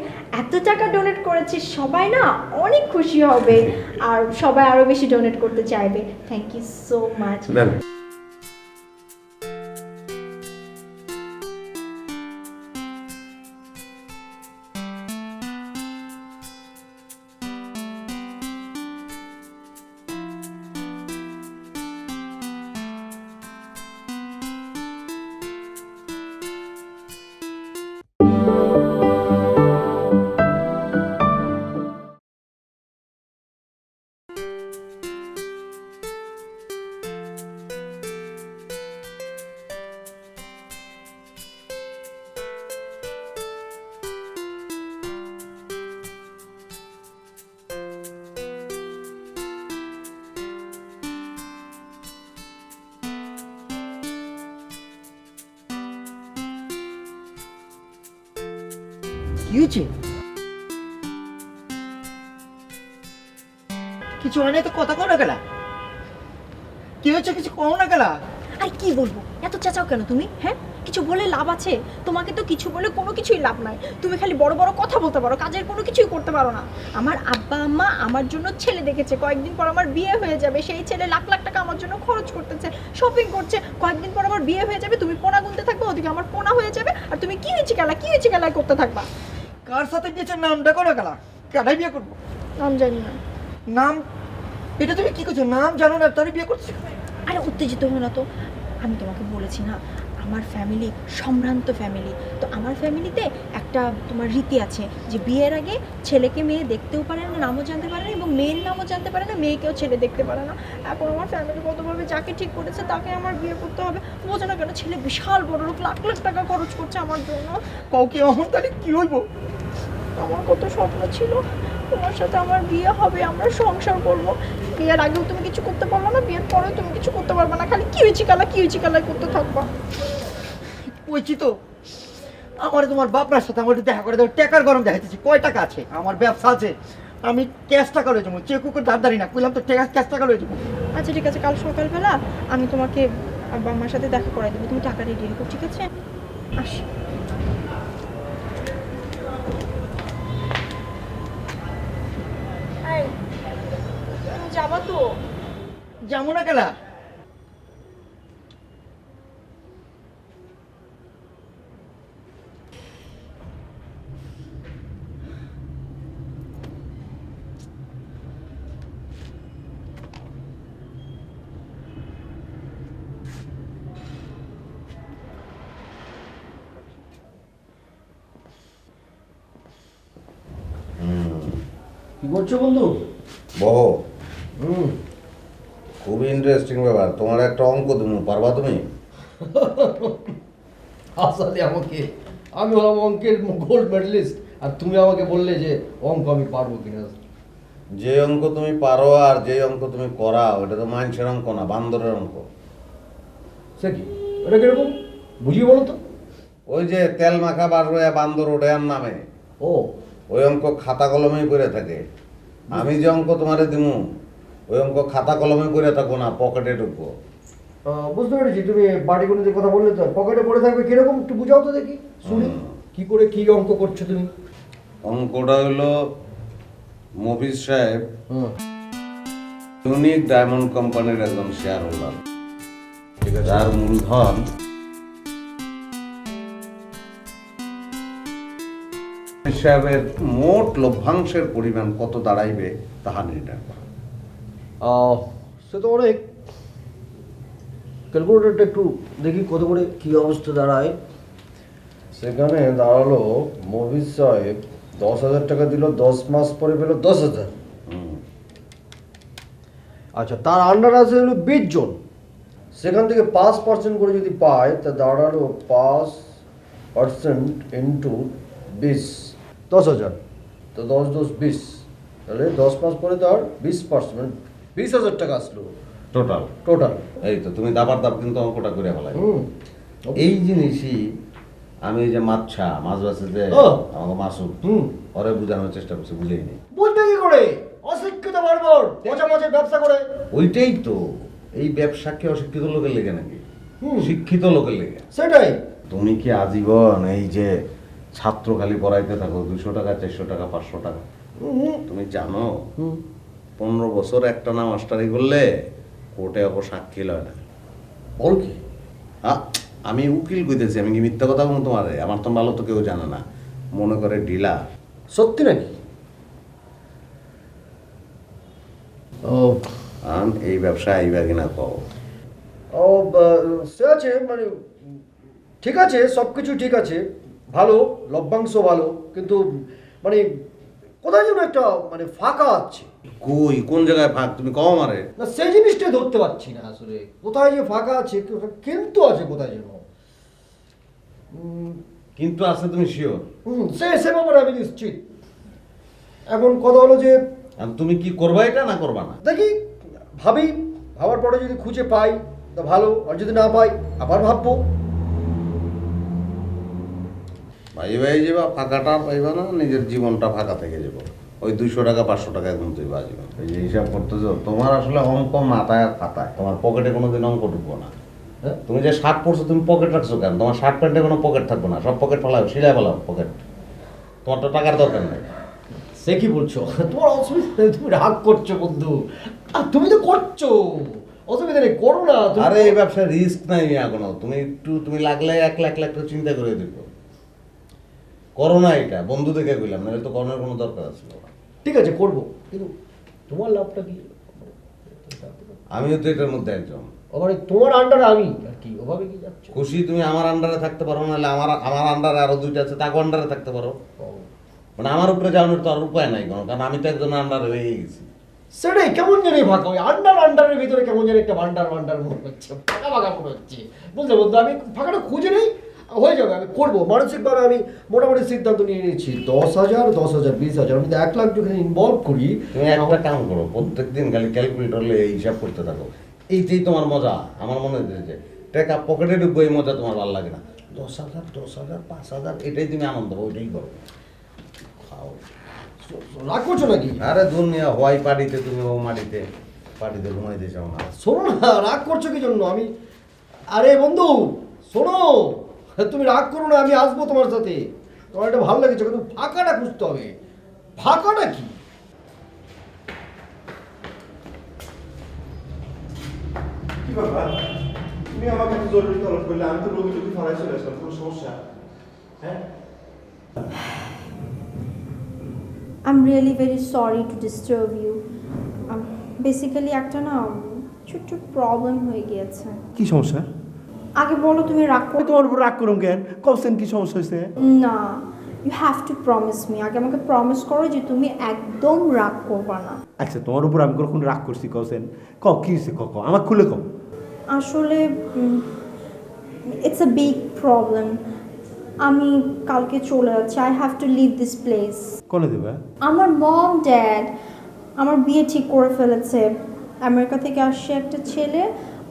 এত টাকা ডোনেট করেছে, সবাই না অনেক খুশি হবে, আর সবাই আরো বেশি ডোনেট করতে চাইবে। Thank you so much. কি হয়েছে? কিছু হয় নাই তো, কথা কও না গেলা? কি হয়েছে, কিছু কও না গেলা? আর কি বলবো, এত চেঁচাও কেন তুমি? হ্যাঁ, কিছু বলে লাভ আছে? তোমাকে তো কিছু বলে কোনো কিছুই লাভ নাই। তুমি খালি বড় বড় কথা বলতে পারো, কাজের কোনো কিছুই করতে পারো না। আমার আব্বা আম্মা আমার জন্য ছেলে দেখেছে, কয়েকদিন পর আমার বিয়ে হয়ে যাবে। সেই ছেলে লাখ লাখ টাকা আমার জন্য খরচ করতেছে, শপিং করছে। কয়েকদিন পর আমার বিয়ে হয়ে যাবে, তুমি পোনা গুনতে থাকবে, ওদিকে আমার পোনা হয়ে যাবে, আর তুমি কি হয়েছে খেলায় করতে থাকবা। কার সাথে বিয়েছে নাম দেখো না গেলা? কেডাই বিয়ে করবো? নাম জানি না। নাম? এটা তুমি কি করছো? নাম জানো না, তারই বিয়ে করছো? আরে উত্তেজিত হো না তো, আমি তোমাকে বলেছি না আমার ফ্যামিলি সম্ভ্রান্ত ফ্যামিলি। তো আমার ফ্যামিলিতে একটা তোমার রীতি আছে যে বিয়ের আগে ছেলেকে মেয়ে দেখতেও পারে না, নামও জানতে পারে না, এবং মেয়ের নামও জানতে পারে না, মেয়েকেও ছেলে দেখতে পারে না। এখন আমার ফ্যামিলি কতভাবে যাকে ঠিক করেছে তাকে আমার বিয়ে করতে হবে। বোঝো না কেন, ছেলে বিশাল বড় লোক, লাখ লাখ টাকা খরচ করছে আমার জন্য। কাউকে অহন, তাহলে কি হইব? আমার কত স্বপ্ন ছিল তোমার সাথে আমার বিয়ে হবে, আমরা সংসার করব। বিয়ের আগেও তুমি কিছু করতে পারলো না, বিয়ের পরেও তুমি কিছু করতে পারবে না, খালি কি হয়েছে কালাই করতে থাকবা। কইছি তো, আমার তোমার বাপরার সাথে আমার একটু দেখা করে দেবো। টাকার গরম দেখাইতেছি, কয় টাকা আছে? আমার ব্যবসা আছে, আমি ক্যাশ টাকা লয়ে যাবো, চেকুকের ধারদারি না, কইলাম তো ক্যাশ টাকা লয়ে যাবো। আচ্ছা ঠিক আছে, কাল সকালবেলা আমি তোমাকে আব্বা আম্মার সাথে দেখা করাই দেবো, তুমি টাকা রেডি রেখো, ঠিক আছে? আসি। যাবা তো? যাবো না গেলা? কি করছো বন্ধু? বহ, খুবই ইন্টারেস্টিং ব্যাপার। তোমার একটা অঙ্ক তুমি পারবা তুমি? আসলে আমাকে, আমি হলাম অঙ্কের গোল্ড মেডেলিস্ট, আর তুমি আমাকে বললে যে অঙ্ক আমি পারবো কিনা। যে অঙ্ক তুমি পারো আর যে অঙ্ক তুমি করাও, এটা তো মানুষের অঙ্ক না, বান্দরের অঙ্ক। সে কি, এটা কিরকম বুঝিয়ে বলো তো? ওই যে তেল মাখা বার হয়ে বান্দর ওডেয়ার নামে, ও ওই অঙ্ক খাতা কলমেই করে থাকে। আমি যে অঙ্ক তোমারে দিমু, ওই অঙ্ক খাতা কলমে করে থাকবো না, পকেটে ঢুকবো। বুঝতে পেরেছি। তুমি বাড়ি কোনো কথা বললে তো, পকেটে পড়ে থাকবে কিরকম একটু বুঝাও তো দেখি, শুনি কি করে কি অঙ্ক করছো তুমি। অঙ্কটা হলো, মফিজ সাহেব ইউনিক ডায়মন্ড কোম্পানির একজন শেয়ার হোল্ডার, যার মূলধন সাহেবের মোট লভ্যাংশের পরিমাণ কত দাঁড়াইবে তাহা নির্ণয় করা। সে তো অনেক, ক্যালকুলেটারটা একটু দেখি কত করে কি অবস্থা দাঁড়ায়। সেখানে দাঁড়ালো মফিজ সাহেব 10,000 টাকা দিল, 10 মাস পরে পেল 10,000। আচ্ছা, তার আন্ডার আছে হলো 20 জন, সেখান থেকে 5% করে যদি পায় তা দাঁড়ালো 5% ইন্টু 20, 10,000। তো 10 10 20, তাহলে 10 মাস পরে তার 20%, 20,000 টাকা আসলো টোটাল। এই তো তুমি দাবার দাব কিন্তু অঙ্কটা করে ফেলাই। এই জিনিসই আমি যে মাছ বাসে যে আমাকে মাসুদ ওরে বোঝানোর চেষ্টা করছি, বুঝেইনি। বুঝবে কি করে? অশিক্ষিত বারবার মজা মজা ব্যবসা করে। ওইটাই তো, এই ব্যবসা কি অশিক্ষিত লোকের লেগে নাকি? শিক্ষিত লোকের লেগে। সেটাই। তুমি কি আজীবন এই যে ছাত্র খালি পড়াইতে থাকো, 200 টাকা 400 টাকা 500 টাকা? তুমি জানো 15 বছর একটা না মাস্টারি করলে কোর্টে অবশ্য সাক্ষী লয় না। বল কি? আমি উকিল কইতেছি, আমি কি মিথ্যা কথা বলবো তোমারে? আমার তো ভালো তো কেউ জানে না, মনে করে ঢিলা। সত্যি নাকি? এই ব্যবসা আইবা কিনা কও। সে আছে, মানে ঠিক আছে, সব কিছু ঠিক আছে, ভালো লভ্যাংশ ভালো, কিন্তু মানে কোথায় যেন একটা মানে ফাঁকা আছে। কই, কোন জায়গায় ফাঁক তুমি কও আমারে? না, সেই জিনিসটাই ধরতে পারছি না আসলে, কোথায় যে ফাঁকা আছে, কিন্তু আছে কোথায় যেন। কিন্তু আছে, তুমি শিওর? সে ব্যাপারে আমি নিশ্চিত। এখন কথা হলো যে তুমি কি করবা এটা না করবা না? দেখি, ভাবার পরে যদি খুঁজে পাই তা ভালো, আর যদি না পাই আবার ভাববো। ভাই যাবা, ফাঁকাটা পাইবা না, নিজের জীবনটা ফাঁকা থেকে যাবো। ওই 200 টাকা 500 টাকা এখন তুই বাঁচবে। এই যে হিসাব করতেছো, তোমার আসলে অঙ্ক মাথায় আর খাতায়, তোমার পকেটে কোনোদিন অঙ্ক ঢুকবো না। তুমি যে শার্ট পরছো, তুমি পকেট রাখছো কেন? তোমার শার্ট প্যান্টে কোনো পকেট থাকবো না, সব পকেট ফেলাও, সিলাই ফেলাও পকেট। তোমার তো টাকার দরকার নেই। সে কি বলছো? তোমার অসুবিধা নেই, তুমি রাগ করছো বন্ধু, আর তুমি তো করছো, অসুবিধা নেই, করো না। আরে এই ব্যবসায় রিস্ক নাই এখনো, তুমি লাগলে 1 লাখ করে চিন্তা করে দেখো। করো না, এটা বন্ধু দেখে কইলাম, নাহলে তো করোনার কোনো দরকার আছে। ঠিক আছে, করবো, কিন্তু তোমার লাভটা কি? আমিও তো এটার মধ্যে একজন। মানে তোমার আন্ডারে আমি আর কি, ওভাবে কি যাচ্ছে? খুশি তুমি আমার আন্ডারে থাকতে পারো, নাহলে আমার আন্ডারে আরো 2টা আছে, তাকে আন্ডারে থাকতে পারো। মানে আমার উপরে যাওয়ানোর তো আর উপায় নাই কোনো, কারণ আমি তো একজন আন্ডারে হয়ে গেছি। সেটাই, কেমন জানি ফাঁকা, ওই আন্ডারের ভিতরে কেমন জানি একটা ভান্ডার মনে হচ্ছে, ফাঁকা মনে হচ্ছে। বুঝলে বন্ধু, আমি ফাঁকাটা খুঁজে নেই, হয়ে যাবে, আমি করবো। মানসিকভাবে আমি মোটামুটি সিদ্ধান্ত নিয়ে নিয়েছি। 10,000 10,000 20,000, আমি 1 লাখ যখন ইনভলভ করি। তুমি একটা কাম করো, প্রত্যেকদিন খালি ক্যালকুলেটরে এই হিসাব করতে থাকো। এইটাই তোমার মজা। আমার মনে হচ্ছে টাকা পকেটে ঢুকবো, এই মজা তোমার ভালো লাগে না। 10,000 10,000 5,000, এটাই তুমি আনন্দ পাবো, ওইটাই করো। খাও। রাগ করছো নাকি? আরে দুনিয়া হয় পার্টিতে, তুমি ও মাটিতে পার্টিতে ঘুমাইতে চাও না। শোনো না, রাগ করছো কি জন্য? আরে বন্ধু শোনো, তুমি রাগ করো না, আমি আসবো তোমার সাথে। তোমার এটা ভালো লেগেছে, কিন্তু ফাঁকাটা খুঁজতে হবে। ফাঁকাটা কি? কি ব্যাপার? তুমি আমাকে এত জরুরি তলব করলে, আমি তো রোগী ফারাই চলে আসলাম, কোনো সমস্যা? হ্যাঁ, I'm really very sorry to disturb you. Basically একটা না ছোট্ট প্রবলেম হয়ে গিয়েছে। কি সমস্যা? আগে বলো, তুমি রাগ করো? তোমার উপর রাগ করুম কেন? কবসেন কি সমস্যা হয়েছে? না, you have to promise me, আগে আমাকে প্রমিস করো যে তুমি একদম রাগ করবা না। আচ্ছা তোমার উপর আমি কখন রাগ করছি কছেন? কও কি হয়েছে কও, আমার খুলে কও। আসলে ইটস আ বিগ প্রবলেম। আমি কালকে চলে যাচ্ছি, I have to leave this place. কোনে দেবে? আমার মম ড্যাড আমার বিয়ে ঠিক করে ফেলেছে। আমেরিকা থেকে আসছে একটা ছেলে,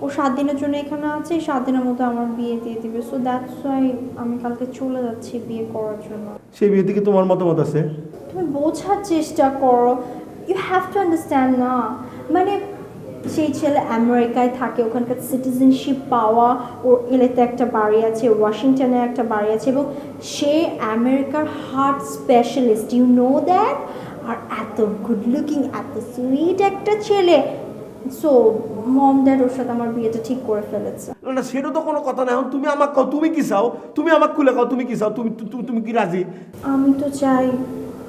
ও 7 দিনের জন্য এখানে আছে, 7 দিনের মধ্যে আমার বিয়ে দিয়ে দিবে। সো দ্যাটস ওয়াই আমি কালকে চলে যাচ্ছি বিয়ে করার জন্য। সেই বিয়ে থেকে তোমার মতামত আছে? তুমি বোঝার চেষ্টা করো, ইউ হ্যাভ টু আন্ডারস্ট্যান্ড না। মানে সেই ছেলে আমেরিকায় থাকে, ওখানকার সিটিজেনশিপ পাওয়া, ওর এলেতে একটা বাড়ি আছে, ওয়াশিংটনে একটা বাড়ি আছে, এবং সে আমেরিকার heart specialist, you know that. আর এত গুড লুকিং, এত সুইট একটা ছেলে। সো মম ড্যাড ওর সাথে আমার বিয়েটা ঠিক করে ফেলেছে। না সেটা তো কোনো কথা না। এখন তুমি আমাকে কও তুমি কি চাও, তুমি আমাকে খুলে কও তুমি কি চাও, তুমি কি রাজি? আমি তো চাই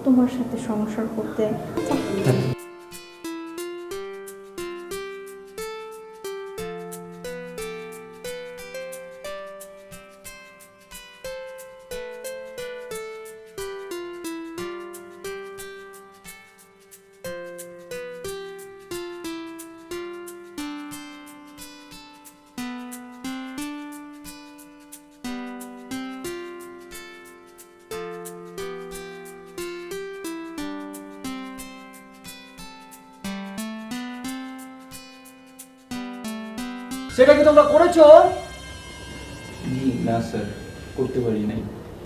তোমার সাথে সংসার করতে। সেটা কি তোমরা করেছো? না স্যার, করতে পারি নাই।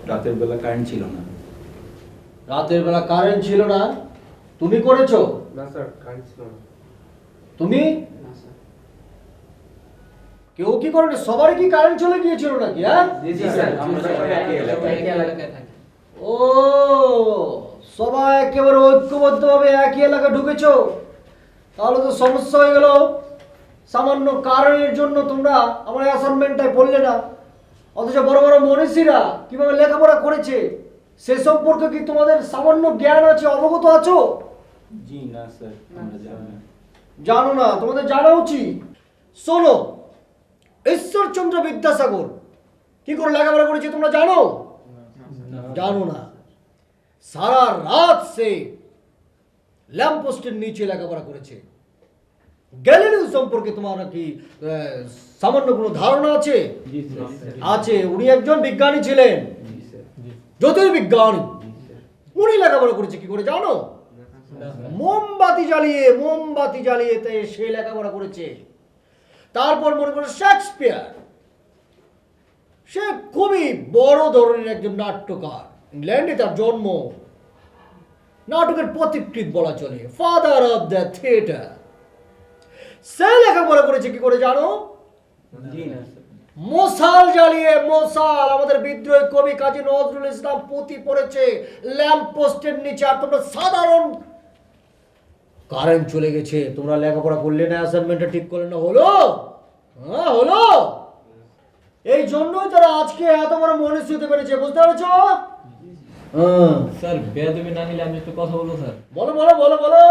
রাতের বেলা কারেন্ট ছিল না। রাতের বেলা কারেন্ট ছিল না, তুমি করেছো? না স্যার, কারেন্ট ছিল না। তুমি? কেউ কি করেনি? সবারই কি কারেন্ট চলে গিয়েছিল নাকি? হ্যাঁ, ও সবাই একেবারে ঐক্যবদ্ধভাবে একই এলাকায় ঢুকেছো, তাহলে তো সমস্যা হয়ে গেল। সামান্য কারণের জন্য তোমরা আমার অ্যাসাইনমেন্টটাই পড়লে না, অথচ বড় বড় মনীষীরা কিভাবে লেখাপড়া করেছে সে সম্পর্কে কি তোমাদের সামান্য জ্ঞান আছে, অবগত আছো? জি না স্যার, আমরা জানি না। জানো না? তোমাদের জানা উচিত। শোনো, ঈশ্বরচন্দ্র বিদ্যাসাগর কি করে লেখাপড়া করেছে তোমরা জানো? জানো না। সারা রাত সে ল্যাম্পপোস্টের নিচে লেখাপড়া করেছে। গ্যালিলিও সম্পর্কে তোমার কি সামান্য কোনো ধারণা আছে? আছে। উনি একজন বিজ্ঞানী ছিলেন, জ্যোতির্বিজ্ঞানী। উনি লেখাপড়া করেছে কি করে জানো? মোমবাতি জ্বালিয়ে সে লেখাপড়া করেছে। তারপর মনে করো শেক্সপিয়ার, সে খুবই বড় ধরনের একজন নাট্যকার, ইংল্যান্ডে তার জন্ম। নাটকের পথিকৃৎ বলা চলে, ফাদার অফ দ্য থিয়েটার। সে লেখাপড়া করেছে কি করে জানো? মশাল জ্বালিয়ে। মশাল আমাদের বিদ্রোহী কবি কাজী নজরুল ইসলাম পুঁথি পড়েছে ল্যাম্প পোস্টের নিচে। আর তোমরা সাধারণ কারেন্ট চলে গেছে, তোমরা লেখাপড়া করলে না, অ্যাসাইনমেন্টটা ঠিক করলে না, হলো? হ্যাঁ হলো। এই জন্যই তারা আজকে এত বড় মনীষী হতে পেরেছে, বুঝতে পেরেছো? স্যার বেয়াদবি না নিলে আমি একটু কথা বলবো স্যার। বলো বলো বলো বলো।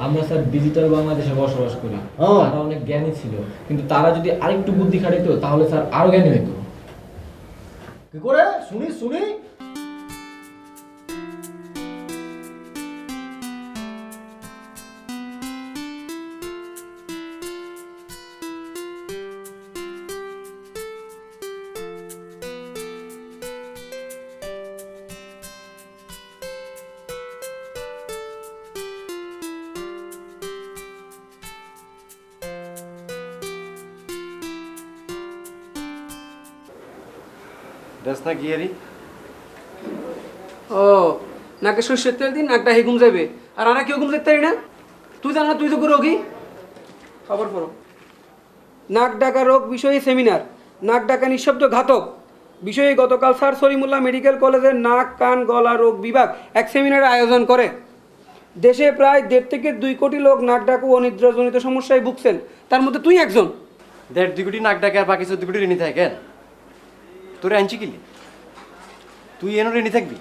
আমরা স্যার ডিজিটাল বাংলাদেশে বসবাস করি, তারা অনেক জ্ঞানী ছিল, কিন্তু তারা যদি আরেকটু বুদ্ধি খাটাইতো তাহলে স্যার আরো জ্ঞানী হইতো। কি করে? শুনি শুনি। ও নাকে সর্ষের তেল দিন নাকটা হে ঘুম যাবে, আর আমরা কেউ ঘুম যেতে পারি না। তুই জানা, তুই তো রোগী। খবর পড়ো, নাক ডাকা রোগ বিষয়ে সেমিনার, নাক ডাকা নিঃশব্দ ঘাতক বিষয়ে গতকাল স্যার সলিমুল্লাহ মেডিকেল কলেজের নাক কান গলা রোগ বিভাগ এক সেমিনার আয়োজন করে। দেশে প্রায় 1.5 থেকে 2 কোটি লোক নাক ডাকু ও নিদ্রাজনিত সমস্যায় ভুগছেন, তার মধ্যে তুই একজন। 1.5-2 কোটি নাক ডাকে আর বাকি 14 কোটি রেনি থাকে। তোরে আনছি কিলি? তুই এনো রেনি থাকবি?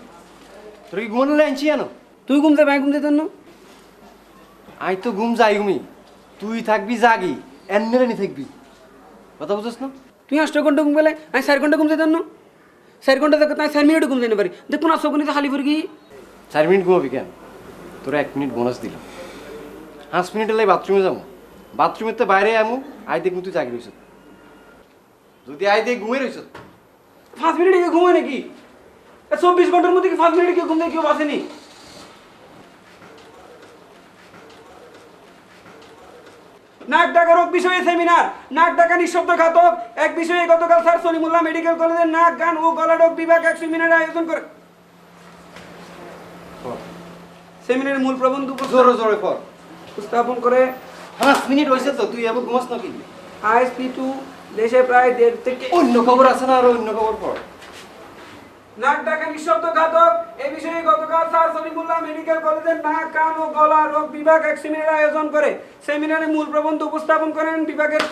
তোর কি ঘুমানো আনছি জানো? তুই ঘুম যাবে, আমি ঘুম যেতেন না। আই তো ঘুম যাই ঘুমি, তুই থাকবি জাগি, এনে রেনি থাকবি। কথা বুঝছ না? তুই 8 ঘন্টা ঘুম পেলে আমি 4 ঘন্টা ঘুম যেতেন না। 4 ঘন্টা দেখো তাই 4 মিনিট ঘুম যাইতে পারি দেখো না সবনি তো খালি পড়ে গই 4 মিনিট ঘুমাবি কেন তোরা 1 মিনিট বোনাস দিলাম 5 মিনিটের লাই বাথরুমে যাবো বাথরুমের তো বাইরে আমু আই দেখবো তুই জাগি রইছ যদি আই দেখ ঘুমিয়ে রইছ 5 মিনিট কি ঘুমায় নাকি 24 ঘন্টার মধ্যে কি 5 মিনিট কি ঘুম দেয় কেউ বাসেনি নাক ডাকা রোগ বিষয়ে সেমিনার নাক ডাকা নিঃশব্দ ঘাতক এক বিষয়ে গতকাল স্যার সলিমুল্লাহ মেডিকেল কলেজের নাক গান ও গলা রোগ বিভাগ এক সেমিনার আয়োজন করে সেমিনারের মূল প্রবন্ধ জোরে জোরে কর উপস্থাপন করে 5 মিনিট হইছে তো তুই আবার ঘুমাস নাকি আইএসপি2 দেশে প্রায় 1.5 থেকে অন্য খবর আছে না আর অন্য খবর পড় নাক ডাকা নিঃশব্দ ঘাতক এই বিষয়ে গতকাল স্যার সলিমুল্লাহ মেডিকেল কলেজের নাক কান ও গলা রোগ বিভাগ এক সেমিনার আয়োজন করে সেমিনারে মূল প্রবন্ধ উপস্থাপন করেন বিভাগের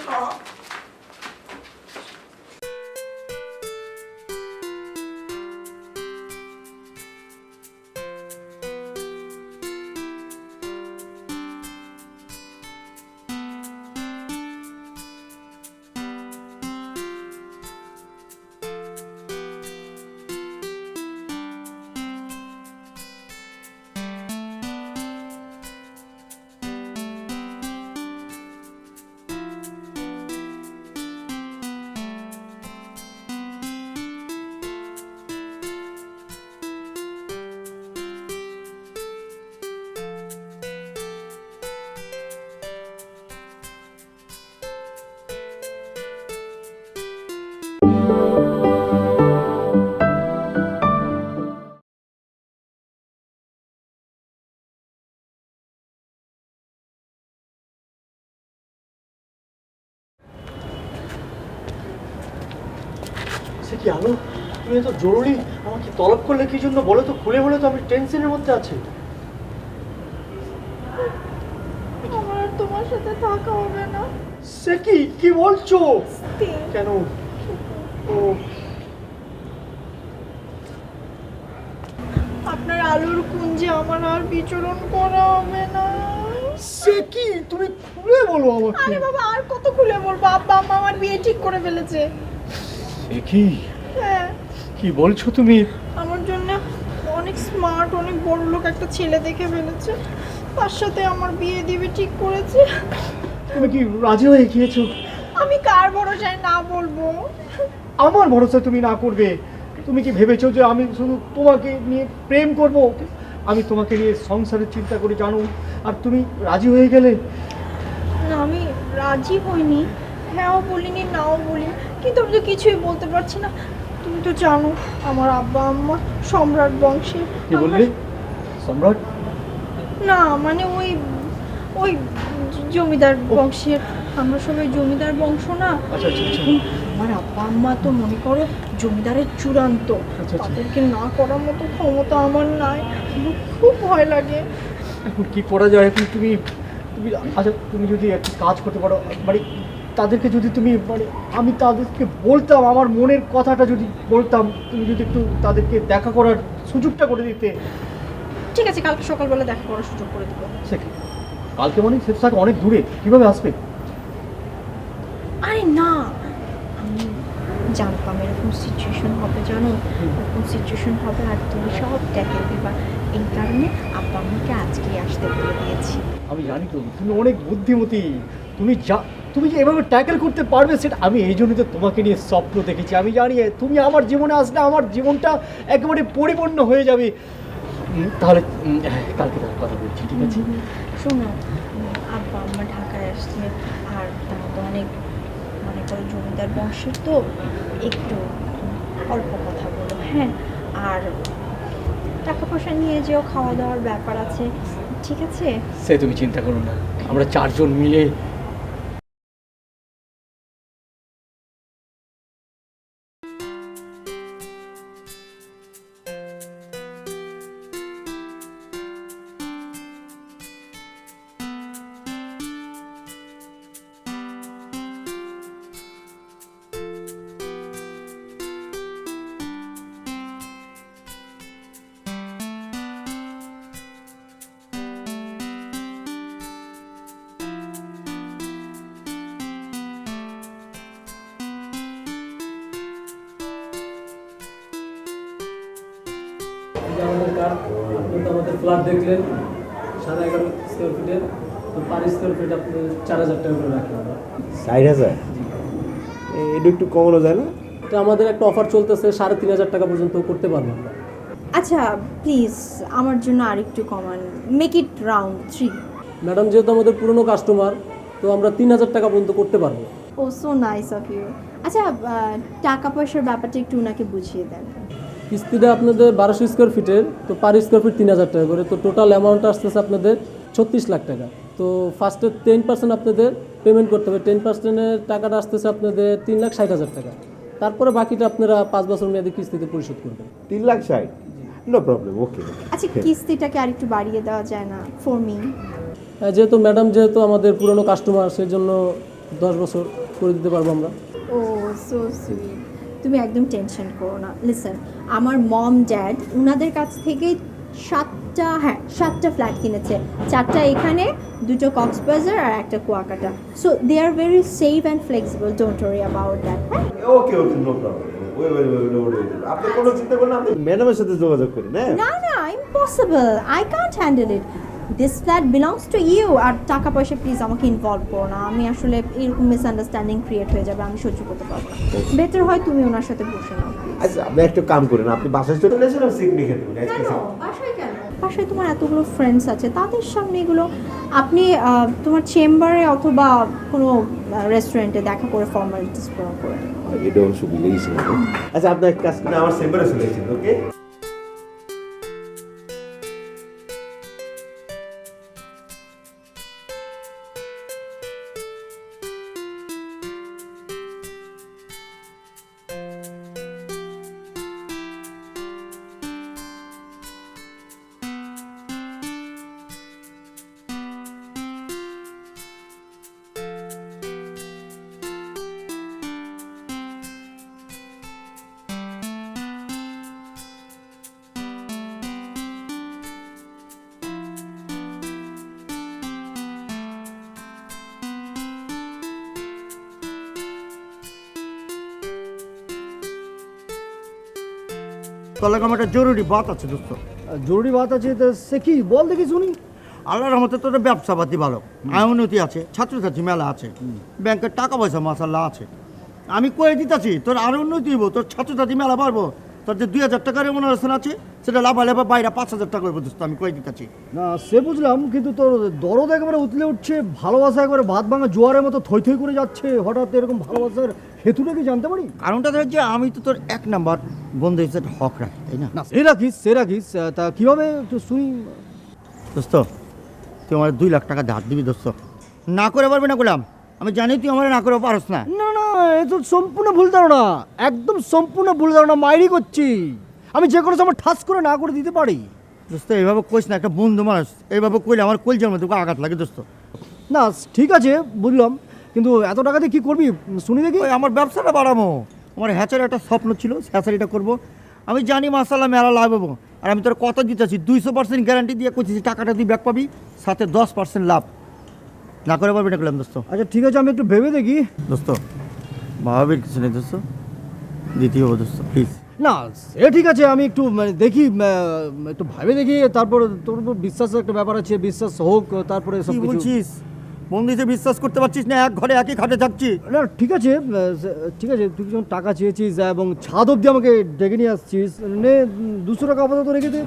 সে কি আলো তুমি এত জরুরি আমাকে তলব করলে কি জন্য বলো তো খুলে বলে তো আমি টেনশনের মধ্যে আছি আমার আর তোমার সাথে থাকা হবে না সে কি বলছো কেন ও আপনার আলোর কুঞ্জে আমার আর বিচরণ করা হবে না সে কি তুমি খুলে বলো আমাকে আরে বাবা আর কত খুলে বলবো আব্বা আম্মা আমার বিয়ে ঠিক করে ফেলেছে কি হ্যাঁ কি বলছো তুমি আমার জন্য অনেক স্মার্ট অনেক বড় লোক একটা ছেলে দেখে ফেলেছে তার সাথে আমার বিয়ে দিবে ঠিক করেছে তুমি কি রাজি হয়ে গিয়েছো আমি কার ভরসায় না বলবো আমার ভরসা তুমি না করবে তুমি কি ভেবেছো যে আমি শুধু তোমাকে নিয়ে প্রেম করব আমি তোমাকে নিয়ে সংসারের চিন্তা করে জানো আর তুমি রাজি হয়ে গেলে না আমি রাজি হইনি হ্যাঁও বলিনি নাও বলিনি কিন্তু আমি তো কিছুই বলতে পারছি না তুমি তো জানো আমার আব্বা আম্মা সম্রাট বংশে কি বললে সম্রাট না মানে ওই ওই জমিদার বংশের আমরা সবাই জমিদার বংশ না আচ্ছা আচ্ছা আচ্ছা আমার আব্বা আম্মা তো মনে করো জমিদারের চূড়ান্ত আচ্ছা, আচ্ছা। তাদেরকে না করার মতো ক্ষমতা আমার নাই আমার খুব ভয় লাগে এখন কি করা যায় এখন তুমি তুমি আচ্ছা তুমি যদি একটা কাজ করতে পারো মানে তাদেরকে যদি তুমি মানে আমি তাদেরকে বলতাম আমার মনের কথাটা যদি বলতাম তুমি যদি একটু তাদেরকে দেখা করার সুযোগটা করে দিতে ঠিক আছে কালকে সকালবেলা দেখা করার সুযোগ করে দেবো সে কি কালকে মানে সে থাকে অনেক দূরে কিভাবে আসবে আরে না আমি জানতাম এরকম সিচুয়েশন হবে জানো এরকম সিচুয়েশন হবে আর তুমি সব ট্যাকেল দিবা এই কারণে আব্বা আমাকে আজকেই আসতে বলে দিয়েছি আমি জানি তো তুমি অনেক বুদ্ধিমতী তুমি যে এভাবে ট্যাকেল করতে পারবে সেটা আমি এই জন্য তো তোমাকে নিয়ে স্বপ্ন দেখেছি আমি জানি তুমি আমার জীবনে আসলে আমার জীবনটা একেবারে পরিপূর্ণ হয়ে যাবে তাহলে কালকে তার কথা বলছি ঠিক আছে শোনো আব্বা আম্মা ঢাকায় আসছে আর তারা তো অনেক মনে করো জমিদার বংশের তো একটু অল্প কথা বলো হ্যাঁ আর টাকা পয়সা নিয়ে যেও খাওয়া দাওয়ার ব্যাপার আছে ঠিক আছে সে তুমি চিন্তা করো না আমরা চারজন মিলে যে আমাদের কার্ড, আপনি তো আমাদের ফ্ল্যাট দেখলেন 11.5 স্কোয়ার ফিটের, তো পার স্কোয়ার ফিট আপনি 4,000 টাকা করে রাখি আমরা। 4,000? এটা একটু কমানো যায় না? তো আমাদের একটা অফার চলতেছে, 3,500 টাকা পর্যন্ত করতে পারবো আমরা। আচ্ছা প্লিজ আমার জন্য আরেকটু কমান, মেক ইট রাউন্ড 3। ম্যাডাম যেহেতু আমাদের পুরনো কাস্টমার, তো আমরা 3,000 টাকা পর্যন্ত করতে পারবো। ও সো নাইস অফ ইউ। আচ্ছা টাকা পয়সার ব্যাপারটা একটু ওনাকে বুঝিয়ে দেন। কিস্তিটা আপনাদের 1200 স্কোয়ার ফিটের, তো পার স্কোয়ার ফিট 3,000 টাকা করে, তো টোটাল অ্যামাউন্ট আসতেছে আপনাদের 36 লাখ টাকা। তো ফার্স্টে 10% আপনাদের পেমেন্ট করতে হবে, 10%-এর টাকাটা আসতেছে আপনাদের 3,60,000 টাকা। তারপরে বাকিটা আপনারা 5 বছর মেয়াদী কিস্তিতে পরিশোধ করবেন। 3,60,000? নো প্রবলেম, ওকে। আচ্ছা কিস্তিটাকে আরেকটু বাড়িয়ে দেওয়া যায় না ফর মি? যেহেতু ম্যাডাম যেহেতু আমাদের পুরনো কাস্টমার, সেই জন্য 10 বছর করে দিতে পারবো আমরা। ও সো সুইট। তুমি একদম টেনশন করো না। লিসেন, আমার মম ড্যাড ওনাদের কাছ থেকে 7টা ফ্ল্যাট কিনেছে, 4টা এখানে, 2টো কক্সবাজার আর একটা Kuakata. So they are very safe and flexible, don't worry about that. Okay, no problem. আপনি কোনো চিন্তা করেন না, আপনি ম্যাডামের সাথে যোগাযোগ করেন। না impossible, I can't handle it. This flat belongs to you. আর টাকা পয়সা প্লিজ আমাকে ইনভলভ করো না, আমি আসলে এরকম মিসআন্ডারস্ট্যান্ডিং ক্রিয়েট হয়ে যাবে, আমি সহ্য করতে পারবো না। বেটার হয় তুমি ওনার সাথে বসে নাও। আচ্ছা আপনি একটা কাম করেন, আপনি বাসায় চলে আসেন, আমি সিগনি খেতে পারি। বাসায় তোমার এতগুলো ফ্রেন্ডস আছে, তাদের সামনে এগুলো আপনি তোমার চেম্বারে অথবা কোনো রেস্টুরেন্টে দেখা করে ফর্মালিটিস পূরণ করে। এটা অবশ্য ভুলে গেছি। আচ্ছা আপনি এক কাজ করেন, আমার চেম্বারে চলে আসেন। ওকে? তোর লাগে আমার একটা জরুরি বাত আছে দোস্ত। জরুরি বাত আছে তো সে কি বল দেখি শুনি। আল্লাহর রহমতে তোর ব্যবসাপাতি ভালো, আয় উন্নতি আছে, ছাত্রছাত্রী মেলা আছে, ব্যাংকের টাকা পয়সা মাসাল্লাহ আছে। আমি কয়ে দিতেছি তোর আরও উন্নতি হইব, তোর ছাত্রছাত্রী মেলা বাড়বো। তোর যে 2,000 টাকার রেমুনারেশন আছে সেটা লাভা বাইরে 5,000 টাকা করবো দোস্ত, আমি কয়ে দিতেছি। না সে বুঝলাম, কিন্তু তোর দরদ একেবারে উতলে উঠছে, ভালোবাসা একবারে ভাত ভাঙা জোয়ারের মতো থই থই করে যাচ্ছে, হঠাৎ এরকম ভালোবাসার হেতুটা কি জানতে পারি? কারণটা হচ্ছে আমি তো তোর 1 নাম্বার বন্ধু হিসেবে হক রাখি, তাই না? সে রাখিস তা কীভাবে একটু শুনি। দোস্ত তুই আমার 2 লাখ টাকা ধার দিবি দোস্ত, না করে পারবি না বললাম, আমি জানি তুই আমার না করে পারস না। না এ তো সম্পূর্ণ ভুল ধারণা, একদম সম্পূর্ণ ভুল ধারণা, মাইরি করছি আমি। যে কোনো সময় ঠাস করে না করে দিতে পারি। দোস্ত এইভাবে কইস না, একটা বন্ধু মানুষ এইভাবে কইলে আমার কলজার মধ্যে আঘাত লাগে দোস্ত। না ঠিক আছে বুঝলাম, কিন্তু এত টাকা দিয়ে কী করবি শুনি দেখি। আমার ব্যবসাটা বাড়াবো, আমার হ্যাচারের একটা স্বপ্ন ছিল, হ্যাচারিটা করবো। আমি জানি মাসাল্লাহ মেলা লাভ হবো, আর আমি তোর কথা দিতেছি 200% গ্যারান্টি দিয়ে কইতেছি টাকাটা তুই ব্যাক পাবি, সাথে 10% লাভ, না করে পারবি না করলাম দোস্ত। আচ্ছা ঠিক আছে, আমি একটু ভেবে দেখি দোস্ত। ভাবির কিছু নেই দোস্ত, দ্বিতীয় দোস্ত প্লিজ। না সে ঠিক আছে, আমি একটু দেখি, একটু ভাবে দেখি, তারপর তোর উপর বিশ্বাসের একটা ব্যাপার আছে, বিশ্বাস হোক তারপরে সব কি কিছু। বলছিস? বন্ধুতে বিশ্বাস করতে পারছিস না? এক ঘরে একই খাটে থাকছি। না ঠিক আছে তুই যখন টাকা চেয়েছিস এবং ছাদ অবধি আমাকে ডেকে নিয়ে আসছিস, নে 200 টাকা আপাতত রেখে দে।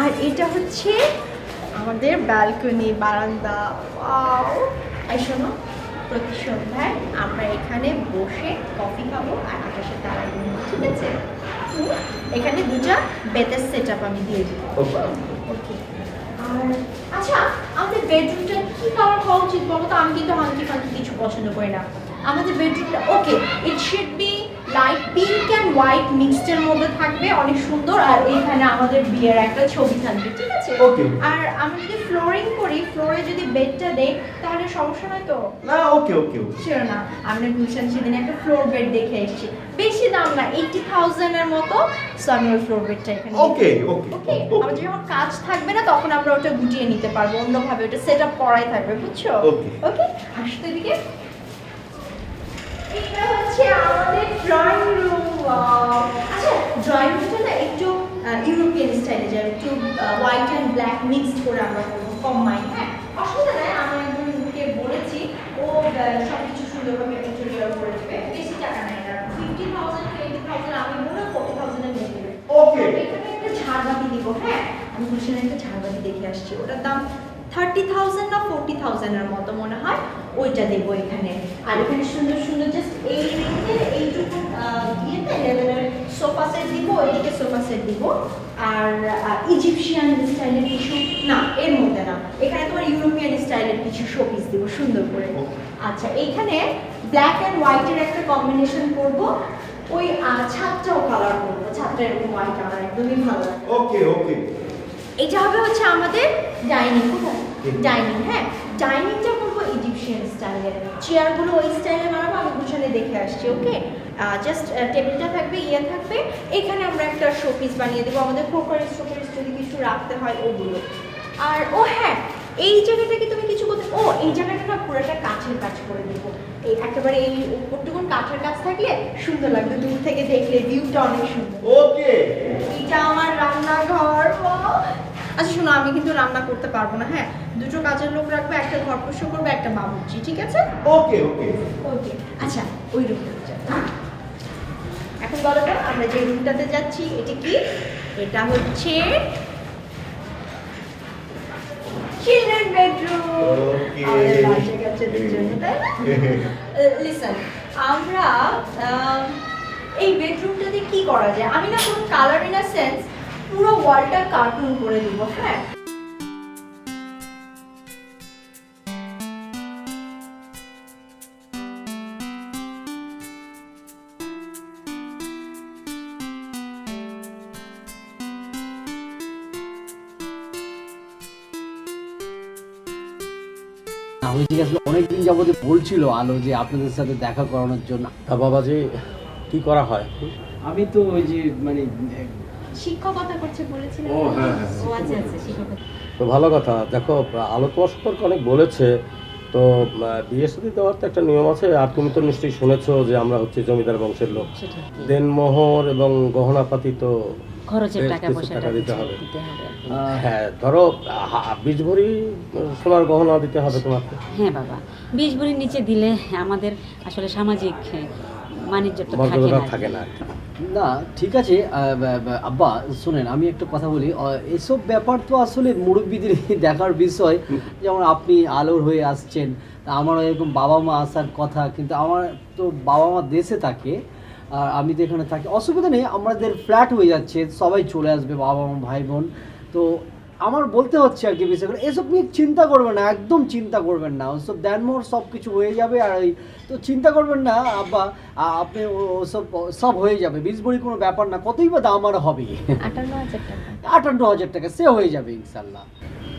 আর এটা হচ্ছে আমাদের ব্যালকনি, বারান্দা। ওয়াও! এই শোনো, প্রতি সন্ধ্যায় আমরা এখানে বসে কফি খাবো আর আকাশের তারা গুনবো, ঠিক আছে? এখানে 2টা বেতের সেট আপ আমি দিয়ে দিব। ওকে। আর আচ্ছা আমাদের বেডরুমটা কি কালার হওয়া উচিত বলো তো? আমি কিন্তু হালকি ফালকি কিছু পছন্দ করি না। আমাদের বেডরুমটা okay, it should be light pink and white মিক্সডের মধ্যে থাকবে, অনেক সুন্দর। আর এখানে আমাদের বিয়ের একটা ছবি থাকবে, ঠিক আছে? Okay. আর আমি যদি ফ্লোরিং করি, ফ্লোরে যদি বেডটা দেই তাহলে সমস্যা নয় তো? না, ওকে ওকে ওকে। শিওর না? আমরা গুলশান সেদিন একটা ফ্লোর বেড দেখে এসেছি, বেশি দাম না, 80,000 এর মতো। সো আমি ওই ফ্লোর বেডটা এখানে ওকে ওকে ওকে। আমাদের যখন কাজ থাকবে না তখন আমরা ওটা গুটিয়ে নিতে পারবো, অন্যভাবে ওটা সেট আপ করাই থাকবে, বুঝছো? ওকে ওকে, আসতো এদিকে। এটা হচ্ছে আমাদের ড্রয়িং রুম। আচ্ছা, ড্রয়িং রুমটা না একটু ইউরোপিয়ান স্টাইলে যায়, একটু হোয়াইট অ্যান্ড ব্ল্যাক মিক্সড করে আমরা করবো, কম্বাইন। হ্যাঁ, অসুবিধা নাই, আমি একজনকে বলেছি, ও সব কিছু সুন্দরভাবে ইন্টেরিয়র করে দেবে। বেশি টাকা নেয় না, 50,000 20,000 আমি বলবো 40,000 এর নিয়ে দেবে। ওকে। এখানে একটা ঝাড়বাতি দিব। হ্যাঁ, আমি গুলশানে একটা ঝাড়বাতি দেখে আসছি, ওটার দাম 30,000 না 40,000 এর মতো মনে হয়, ওইটা দেবো এখানে। আর এখানে সুন্দর সুন্দর জাস্ট এই রেঞ্জের এইটুকু দিয়েতে লেভেলের সোফা সেট দিব, ওইদিকে সোফা সেট দিব। আর ইজিপশিয়ান স্টাইলের কিছু না, এর মধ্যে না, এখানে তোমার ইউরোপিয়ান স্টাইলের কিছু শোপিস দিব সুন্দর করে। আচ্ছা, এইখানে ব্ল্যাক অ্যান্ড হোয়াইটের একটা কম্বিনেশন করব, ওই ছাদটাও কালার করবো, ছাদটা এরকম হোয়াইট কালার একদমই ভালো লাগে। ওকে ওকে। এটা হবে হচ্ছে আমাদের ডাইনিং। ডাইনিং, হ্যাঁ, ডাইনিংটা করবো ইজিপশিয়ান স্টাইলের, চেয়ারগুলো ওই স্টাইলে বানাবো, আমি গুলশানে দেখে আসছি। ওকে, জাস্ট টেবিলটা থাকবে, ইয়ে থাকবে, এখানে আমরা একটা শোপিস বানিয়ে দেবো, আমাদের ক্রোকারিস টোকারিস যদি কিছু রাখতে হয় ওগুলো। আর ও হ্যাঁ, এই জায়গাটা কি তুমি কিছু করতে, ও এই জায়গাটা না পুরোটা কাঠের কাজ করে দেবো, এই একেবারে এই উপরটুকুন কাঠের কাজ থাকলে সুন্দর লাগবে, দূর থেকে দেখলে ভিউটা অনেক সুন্দর। ওকে। এটা আমার রান্নাঘর। আচ্ছা শোনো, আমি কিন্তু রান্না করতে পারবো না, হ্যাঁ, দুটো কাজের লোক রাখবো, একটা ঘর পরিষ্কার করবে, একটা বাবুর্চি, ঠিক আছে? ওকে ওকে ওকে। আচ্ছা, ওই রুমটাতে যাবো। এখন বলো তো, আমরা যে রুমটাতে যাচ্ছি এটা কি? এটা হচ্ছে চিলড্রেন বেডরুম। আমাদের বাচ্চা কাচ্চাদের জন্য, তাই না? লিসন, আমরা এই বেডরুমটাতে কি করা যায়, আমি না কোনো কালার ইন আ সেন্স পুরো ওয়ালটা কার্টুন করে দিব। হ্যাঁ, আমি ঠিক আছে, অনেকদিন যাবত বলছিল আলো যে আপনাদের সাথে দেখা করানোর জন্য। তা বাবাজি কি করা হয়? আমি তো ওই যে মানে শিক্ষকতা করছে বলেছিলাম। ও হ্যাঁ হ্যাঁ, ও আচ্ছা আচ্ছা, শিক্ষকতা। তো ভালো কথা। দেখো, আলো তোমার সম্পর্কে অনেক বলেছে, তো বিয়ে সাথে দেওয়ার তো একটা নিয়ম আছে। আর তুমি তো নিশ্চয়ই শুনেছো যে আমরা হচ্ছে জমিদার বংশের লোক, দেনমোহর এবং গহনাপাতি তো খরচের বেশ টাকা কিছু পয়সা টাকা দিতে হবে। দিতে হবে। হ্যাঁ, ধরো 20 ভরি সোনার গহনা দিতে হবে তোমাকে। হ্যাঁ বাবা, 20 ভরির নিচে দিলে আমাদের আসলে সামাজিক বাণিজ্যটা মর্যাদা থাকে থাকে না। না। না ঠিক আছে, আব্বা শোনেন, আমি একটা কথা বলি, এসব ব্যাপার তো আসলে মুরব্বীদের দেখার বিষয়। যেমন আপনি আলোর হয়ে আসছেন, আমার এরকম বাবা মা আসার কথা, কিন্তু আমার তো বাবা মা দেশে থাকে আর আমি তো এখানে থাকি, অসুবিধা নেই, আমাদের ফ্ল্যাট হয়ে যাচ্ছে, সবাই চলে আসবে, বাবা মা ভাই বোন। তো আমার বলতে হচ্ছে আর কি বিষয় করে, এসব নিয়ে চিন্তা করবেন না, একদম চিন্তা করবেন না, ওসব দেনমোর সব কিছু হয়ে যাবে। আর এই তো চিন্তা করবেন না আব্বা, আপনি ওসব সব হয়ে যাবে, 20 ভরি কোনো ব্যাপার না, কতই বা দাম আর হবে। 58,000 টাকা। 58,000 টাকা সে হয়ে যাবে ইনশাল্লাহ।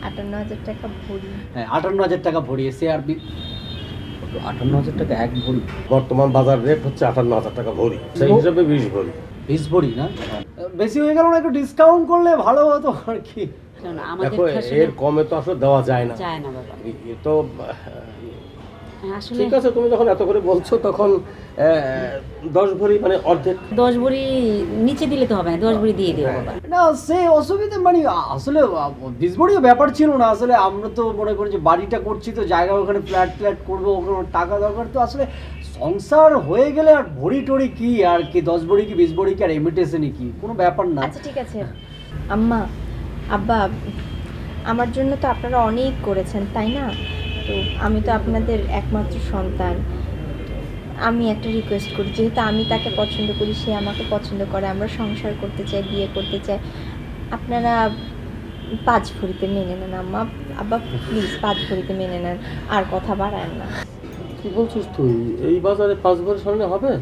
58,000 টাকা ভরি। হ্যাঁ, 58,000 টাকা ভরি, সে আর 58,000 টাকা এক ভরি। বর্তমান বাজার রেট হচ্ছে 58,000 টাকা ভরি, সেই হিসাবে 20 ভরি। 20 ভরি না, বেশি হয়ে গেল না, একটু ডিসকাউন্ট করলে ভালো হতো আর কি। দেখো, এর কমে তো আসলে দেওয়া যায় না। যায় না বাবা। এ তো আসলে ঠিক আছে, তুমি যখন এত করে বলছো তখন 10 ভরি মানে অর্ধেক। 10 ভরি নিচে দিলে তো হবে না, 10 ভরি দিয়ে দিও বাবা। না সে অসুবিধা মানে আসলে 20 ভরিও ব্যাপার ছিল না, আসলে আমরা তো মনে করি যে বাড়িটা করছি তো জায়গা, ওখানে ফ্ল্যাট করবো, ওখানে টাকা দরকার, তো আসলে সংসার হয়ে গেলে আর ভরি টরি কি আর কি, 10 ভরি কি 20 ভরি কি আর ইমিটেশনই কি, কোনো ব্যাপার না। আচ্ছা ঠিক আছে আম্মা, আব্বা, আমার জন্য তো আপনারা অনেক করেছেন তাই না? তো আমি তো আপনাদের একমাত্র সন্তান, আমি একটা রিকোয়েস্ট করি, যেহেতু আমি তাকে পছন্দ করি, সে আমাকে পছন্দ করে, আমরা সংসার করতে চাই, বিয়ে করতে চাই, আপনারা 5 ভরিতে মেনে নেন আম্মা। আব্বা প্লিজ 5 ভরিতে মেনে নেন, আর কথা বাড়ায় না। কি বলছিস তুই? এই বাজারে 5 ভরি স্বর্ণে হবে?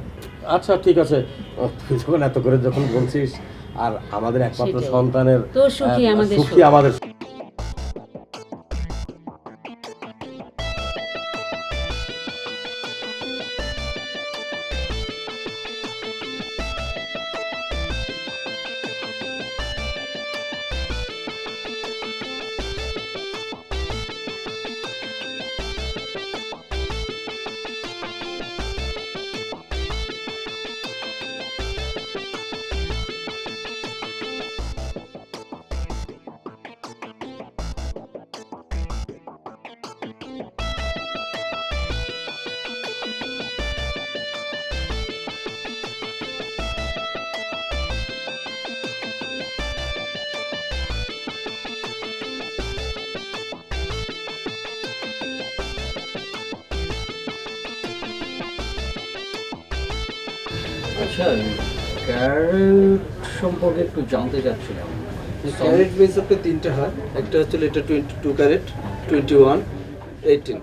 আচ্ছা ঠিক আছে, তুই যখন এত করে যখন বলছিস, আর আমাদের একমাত্র সেটাই। সন্তানের তোর সুখী আমাদের সুখী সুখ। আমাদের। আচ্ছা, ক্যারেট সম্পর্কে একটু জানতে চাচ্ছিলাম। ক্যারেট বেস আপনার তিনটে হয়, একটা হচ্ছে এটা 22 ক্যারেট, 21, 18।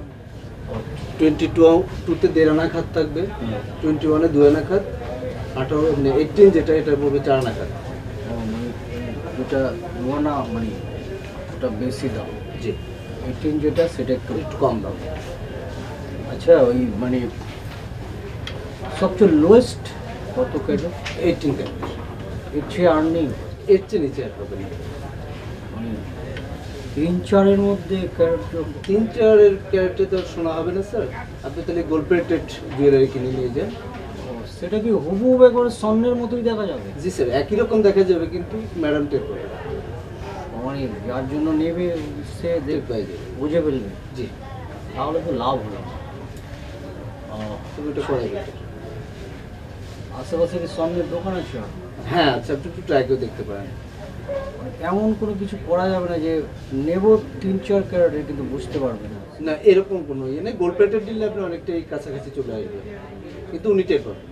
22-তে 1.5 আনা খাত থাকবে, 21-এ 2 আনা খাত, 18 যেটা এটা পড়বে 4 আনা খাত। যেটা নোনা মানে ওটা বেশি দাম, জি। 18 যেটা সেটা একটু কম দাম। আচ্ছা, ওই মানে সবচেয়ে লোয়েস্ট কত ক্যারেট? 18 ক্যারেট। এর চেয়ে আর নেই? এর চেয়ে নিচে আর পাবেন না। মানে 3-4-এর মধ্যে ক্যারেট? 3-4-এর ক্যারেটে তো শোনা হবে না স্যার, আপনি তাহলে গোল্ড প্লেটেড জুয়েলারি কিনে নিয়ে যান। সেটা কি হুবহু একবারে স্বর্ণের মতোই দেখা যাবে? জি স্যার, একই রকম দেখা যাবে, কিন্তু ম্যাডাম টেক করবে। মানে যার জন্য নেবে সে দেখবে, বুঝে ফেলবে। জি। তাহলে তো লাভ হলো। তুমি এটা করাই গেছে। আশেপাশে কি স্বর্ণের দোকান আছে? হ্যাঁ আচ্ছা, আপনি একটু ট্রাই করে দেখতে পারেন। এমন কোনো কিছু করা যাবে না যে নেব 3-4 ক্যারেটের কিন্তু বুঝতে পারবে না? না, এরকম কোনো ইয়ে নেই। গোল্ড প্লেটেড দিলে আপনি অনেকটাই কাছাকাছি চলে আসবে, কিন্তু উনি টের পাবেন।